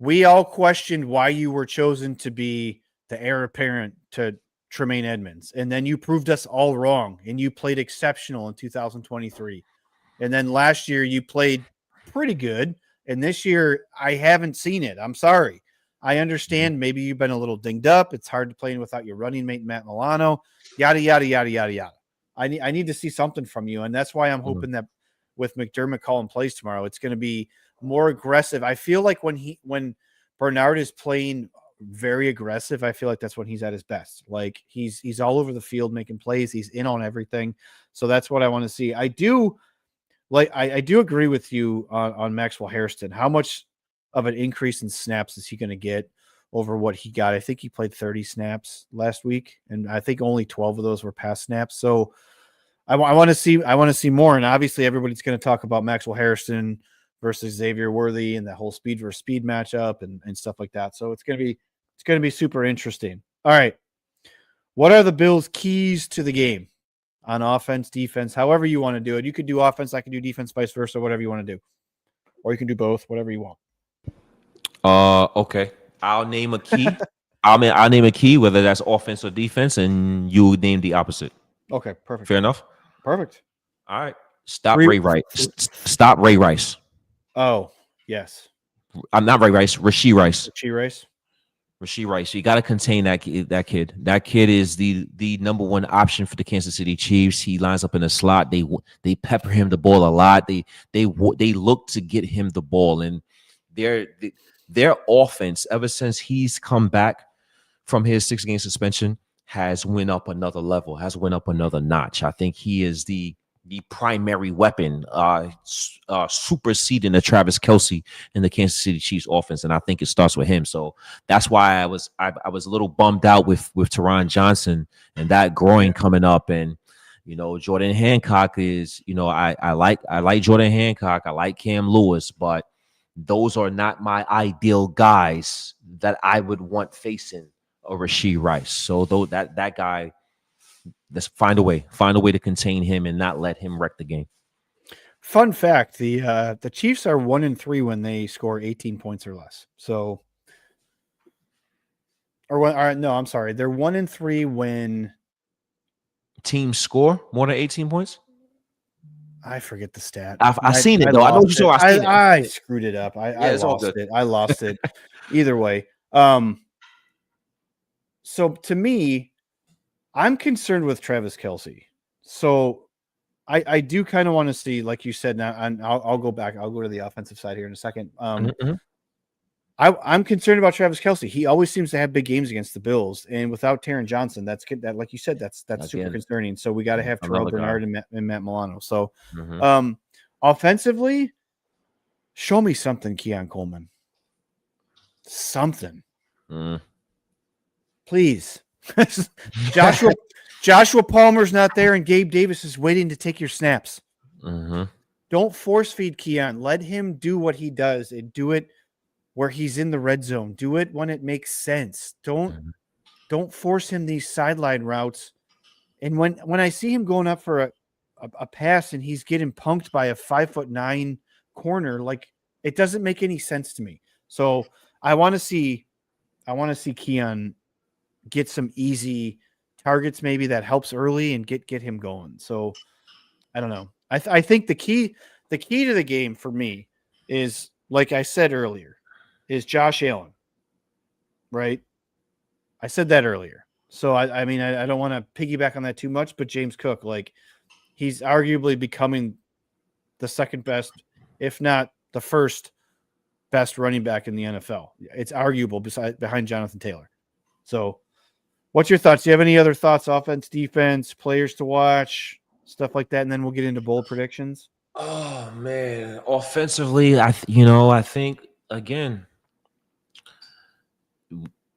we all questioned why you were chosen to be the heir apparent to Tremaine Edmonds. And then you proved us all wrong, and you played exceptional in 2023. And then last year you played pretty good. And this year I haven't seen it. I'm sorry. I understand maybe you've been a little dinged up. It's hard to play without your running mate, Matt Milano, yada, yada, yada, yada, yada. I need to see something from you. And that's why I'm hoping that with McDermott calling plays tomorrow, it's going to be more aggressive. I feel like when Bernard is playing very aggressive, I feel like that's when he's at his best. Like, he's all over the field making plays. He's in on everything. So that's what I want to see. I do agree with you on Maxwell Harrison. How much of an increase in snaps is he going to get over what he got? I think he played 30 snaps last week, and I think only 12 of those were pass snaps. So I want to see more. And obviously everybody's going to talk about Maxwell Harrison versus Xavier Worthy and that whole speed versus speed matchup and stuff like that. So it's going to be super interesting. All right. What are the Bills' keys to the game on offense, defense, however you want to do it? You could do offense, I can do defense, vice versa, whatever you want to do. Or you can do both, whatever you want. Okay. I'll name a key. I'll name a key, whether that's offense or defense, and you name the opposite. Okay, perfect. Fair enough. Perfect. All right. Stop Ray Rice. Stop Ray Rice. Oh, yes. I'm not Ray Rice. Rashee Rice. Rashee Rice. You got to contain that kid. That kid is the number one option for the Kansas City Chiefs. He lines up in the slot. They pepper him the ball a lot. They look to get him the ball, and their offense, ever since he's come back from his 6-game suspension, has went up another level, has went up another notch. I think he is the primary weapon, superseding the Travis Kelce in the Kansas City Chiefs offense, and I think it starts with him. So that's why I was a little bummed out with Taron Johnson and that groin coming up. And Jordan Hancock is, I like Jordan Hancock, I like Cam Lewis, but those are not my ideal guys that I would want facing or Rashee Rice. So though that guy, let's find a way to contain him and not let him wreck the game. Fun fact: the Chiefs are 1-3 when they score 18 points or less. So, no, I'm sorry, they're 1-3 when teams score more than 18 points. I forget the stat. I've seen it though. I know you saw. I screwed it up. I lost it. I lost it. Either way. So to me, I'm concerned with Travis Kelce. So I do kind of want to see, like you said, now, and I'll go back. I'll go to the offensive side here in a second. I'm concerned about Travis Kelce. He always seems to have big games against the Bills, and without Taron Johnson, that, like you said, that's super concerning. So we got to have Terrell Bernard and Matt Milano. So, offensively, show me something, Keon Coleman. Something, please. Joshua Palmer's not there, and Gabe Davis is waiting to take your snaps. Don't force feed Keon. Let him do what he does and do it where he's in the red zone. Do it when it makes sense. Don't force him these sideline routes. And when I see him going up for a pass and he's getting punked by a 5'9" corner, like, it doesn't make any sense to me. So I want to see Keon get some easy targets, maybe that helps early, and get him going. So I don't know. I think the key to the game for me is, like I said earlier, is Josh Allen, right? I said that earlier. So I mean, I don't want to piggyback on that too much, but James Cook, like, he's arguably becoming the second best, if not the first best running back in the NFL. It's arguable behind Jonathan Taylor. So what's your thoughts? Do you have any other thoughts? Offense, defense, players to watch, stuff like that, and then we'll get into bold predictions. Oh man, offensively, I think again,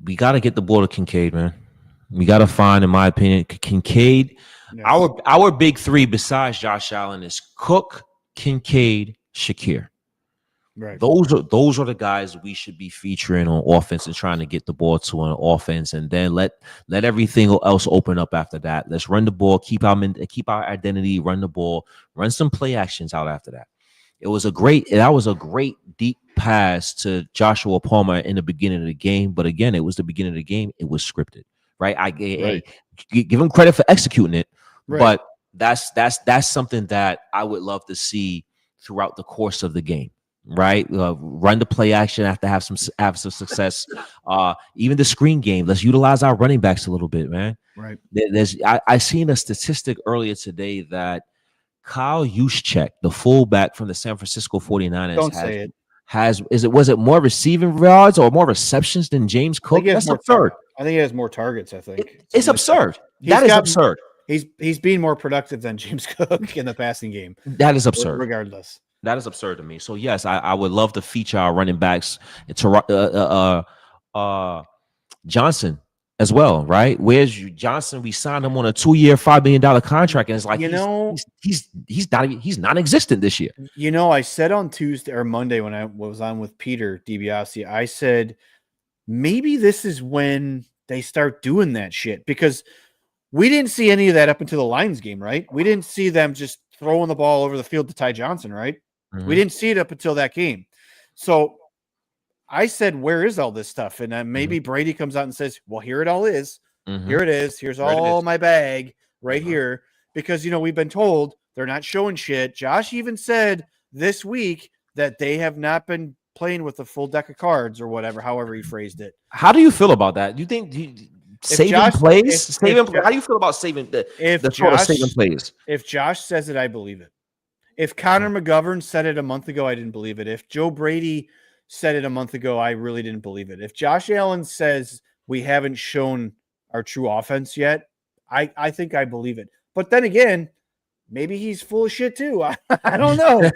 we got to get the ball to Kincaid, man. We got to find, in my opinion, Kincaid. Yes. Our big three besides Josh Allen is Cook, Kincaid, Shakir. Right. Those are the guys we should be featuring on offense and trying to get the ball to an offense, and then let everything else open up after that. Let's run the ball, keep our identity, run the ball, run some play actions out after that. That was a great deep pass to Joshua Palmer in the beginning of the game, but again, it was the beginning of the game. It was scripted, right? I give him credit for executing it, but that's something that I would love to see throughout the course of the game. Right, run the play action after have some success. Even the screen game. Let's utilize our running backs a little bit, man. Right. I seen a statistic earlier today that 𝐾𝐨 the fullback from the San Francisco 49ers, was it more receiving yards or more receptions than James Cook? That's absurd. I think he has more targets. I think it's absurd. That is absurd. He's being more productive than James Cook in the passing game. That is absurd. Regardless. That is absurd to me. So yes, I would love to feature our running backs, Johnson as well, right? Where's Johnson? We signed him on a 2-year, $5 million contract, and it's like he's non-existent this year. I said on Tuesday or Monday when I was on with Peter DiBiase, I said maybe this is when they start doing that shit, because we didn't see any of that up until the Lions game, right? We didn't see them just throwing the ball over the field to Ty Johnson, right? We didn't see it up until that game. So I said, where is all this stuff? And maybe Brady comes out and says, well, here it all is. Here it is. Here's all my bag right here. Because, we've been told they're not showing shit. Josh even said this week that they have not been playing with a full deck of cards or whatever, however he phrased it. How do you feel about that? You think saving plays? How do you feel about saving saving plays? If Josh says it, I believe it. If Connor McGovern said it a month ago, I didn't believe it. If Joe Brady said it a month ago, I really didn't believe it. If Josh Allen says we haven't shown our true offense yet, I think I believe it. But then again, maybe he's full of shit too. I don't know.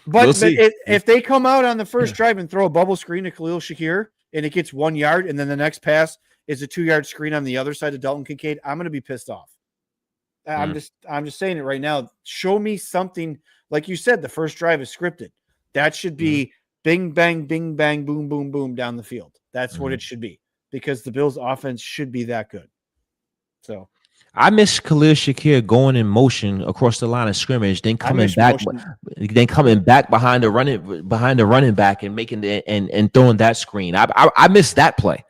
But if they come out on the first drive and throw a bubble screen to Khalil Shakir and it gets 1 yard, and then the next pass is a 2-yard screen on the other side of Dalton Kincaid, I'm going to be pissed off. I'm just saying it right now. Show me something. Like you said, the first drive is scripted. That should be bing, bang, boom, boom, boom down the field. That's what it should be. because the Bills offense should be that good. So I miss 𝐾𝐨𝐧'𝐭 going in motion across the line of scrimmage, then coming back behind the running back and making and throwing that screen. I miss that play,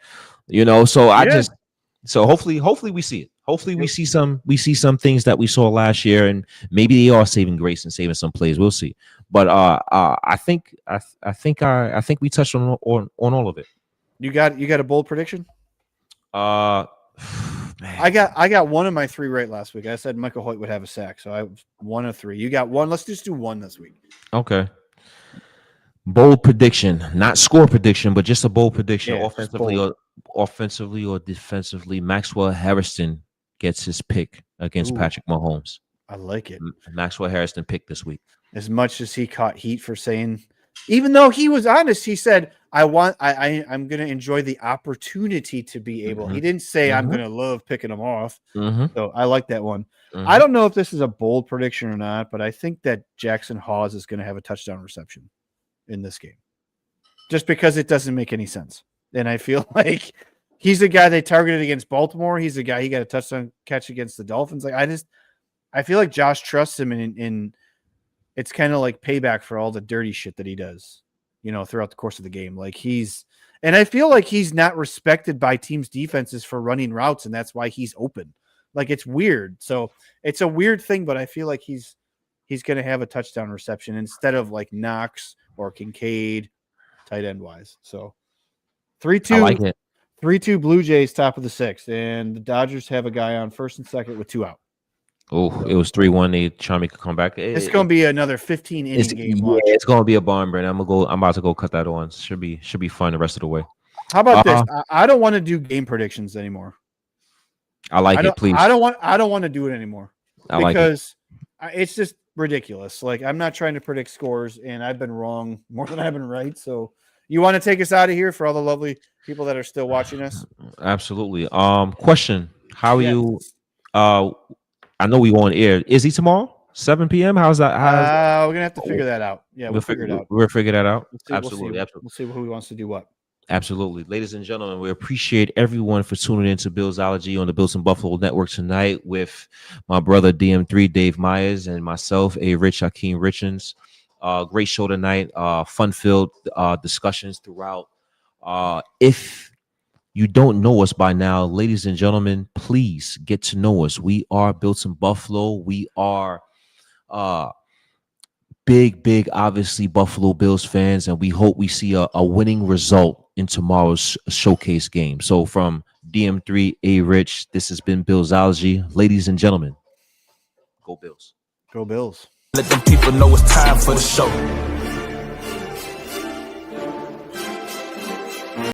So hopefully we see it. Hopefully we see some things that we saw last year, and maybe they are saving grace and saving some plays. We'll see. But I think we touched on all of it. You got a bold prediction? Man. I got one of my 3 right last week. I said Michael Hoyt would have a sack, so I 1 of 3. You got 1. Let's just do 1 this week. Okay. Bold prediction, not score prediction, but just a bold prediction. Yeah, offensively or defensively, Maxwell Harrison gets his pick against Patrick Mahomes. I like it. Maxwell Harrison picked this week. As much as he caught heat for saying, even though he was honest, he said, I'm going to enjoy the opportunity to be able. He didn't say I'm going to love picking them off. So I like that one. I don't know if this is a bold prediction or not, but I think that Jackson Hawes is going to have a touchdown reception in this game, just because it doesn't make any sense. And I feel like he's the guy they targeted against Baltimore. He's the guy he got a touchdown catch against the Dolphins. Like I feel like Josh trusts him, and it's kind of like payback for all the dirty shit that he does, throughout the course of the game. And I feel like he's not respected by teams' defenses for running routes, and that's why he's open. Like, it's weird. So it's a weird thing, but I feel like he's going to have a touchdown reception instead of like Knox or Kincaid, tight end wise. So 3-2. I like it. 3-2 Blue Jays, top of the 6th, and the Dodgers have a guy on first and second with 2 out. Oh, it was 3-1. They trying to make a comeback. It's going to be another 15-inning game. Yeah, it's going to be a barn burn. I'm about to go cut that on. Should be fun the rest of the way. How about this? I don't want to do game predictions anymore. I like it, please. I don't want to do it anymore because it's just ridiculous. Like, I'm not trying to predict scores, and I've been wrong more than I've been right. So, you want to take us out of here for all the lovely people that are still watching us? Absolutely. Question: how are you? I know we on air. Is he tomorrow? 7 p.m. How's that? We're gonna have to figure that out. Yeah, we'll figure it out. We'll figure that out. Absolutely. We'll see who wants to do what. Absolutely. Ladies and gentlemen, we appreciate everyone for tuning in to Billsology on the Bills and Buffalo Network tonight with my brother DM3 Dave Myers and myself, 𝐴𝐵𝐺 Great show tonight. Fun-filled discussions throughout. If you don't know us by now, ladies and gentlemen, please get to know us. We are Bills and Buffalo. We are big, obviously, Buffalo Bills fans, and we hope we see a winning result in tomorrow's showcase game. So from DM3, 𝐴𝐵𝐺, this has been Billsology. Ladies and gentlemen, go Bills. Go Bills. Let them people know it's time for the show.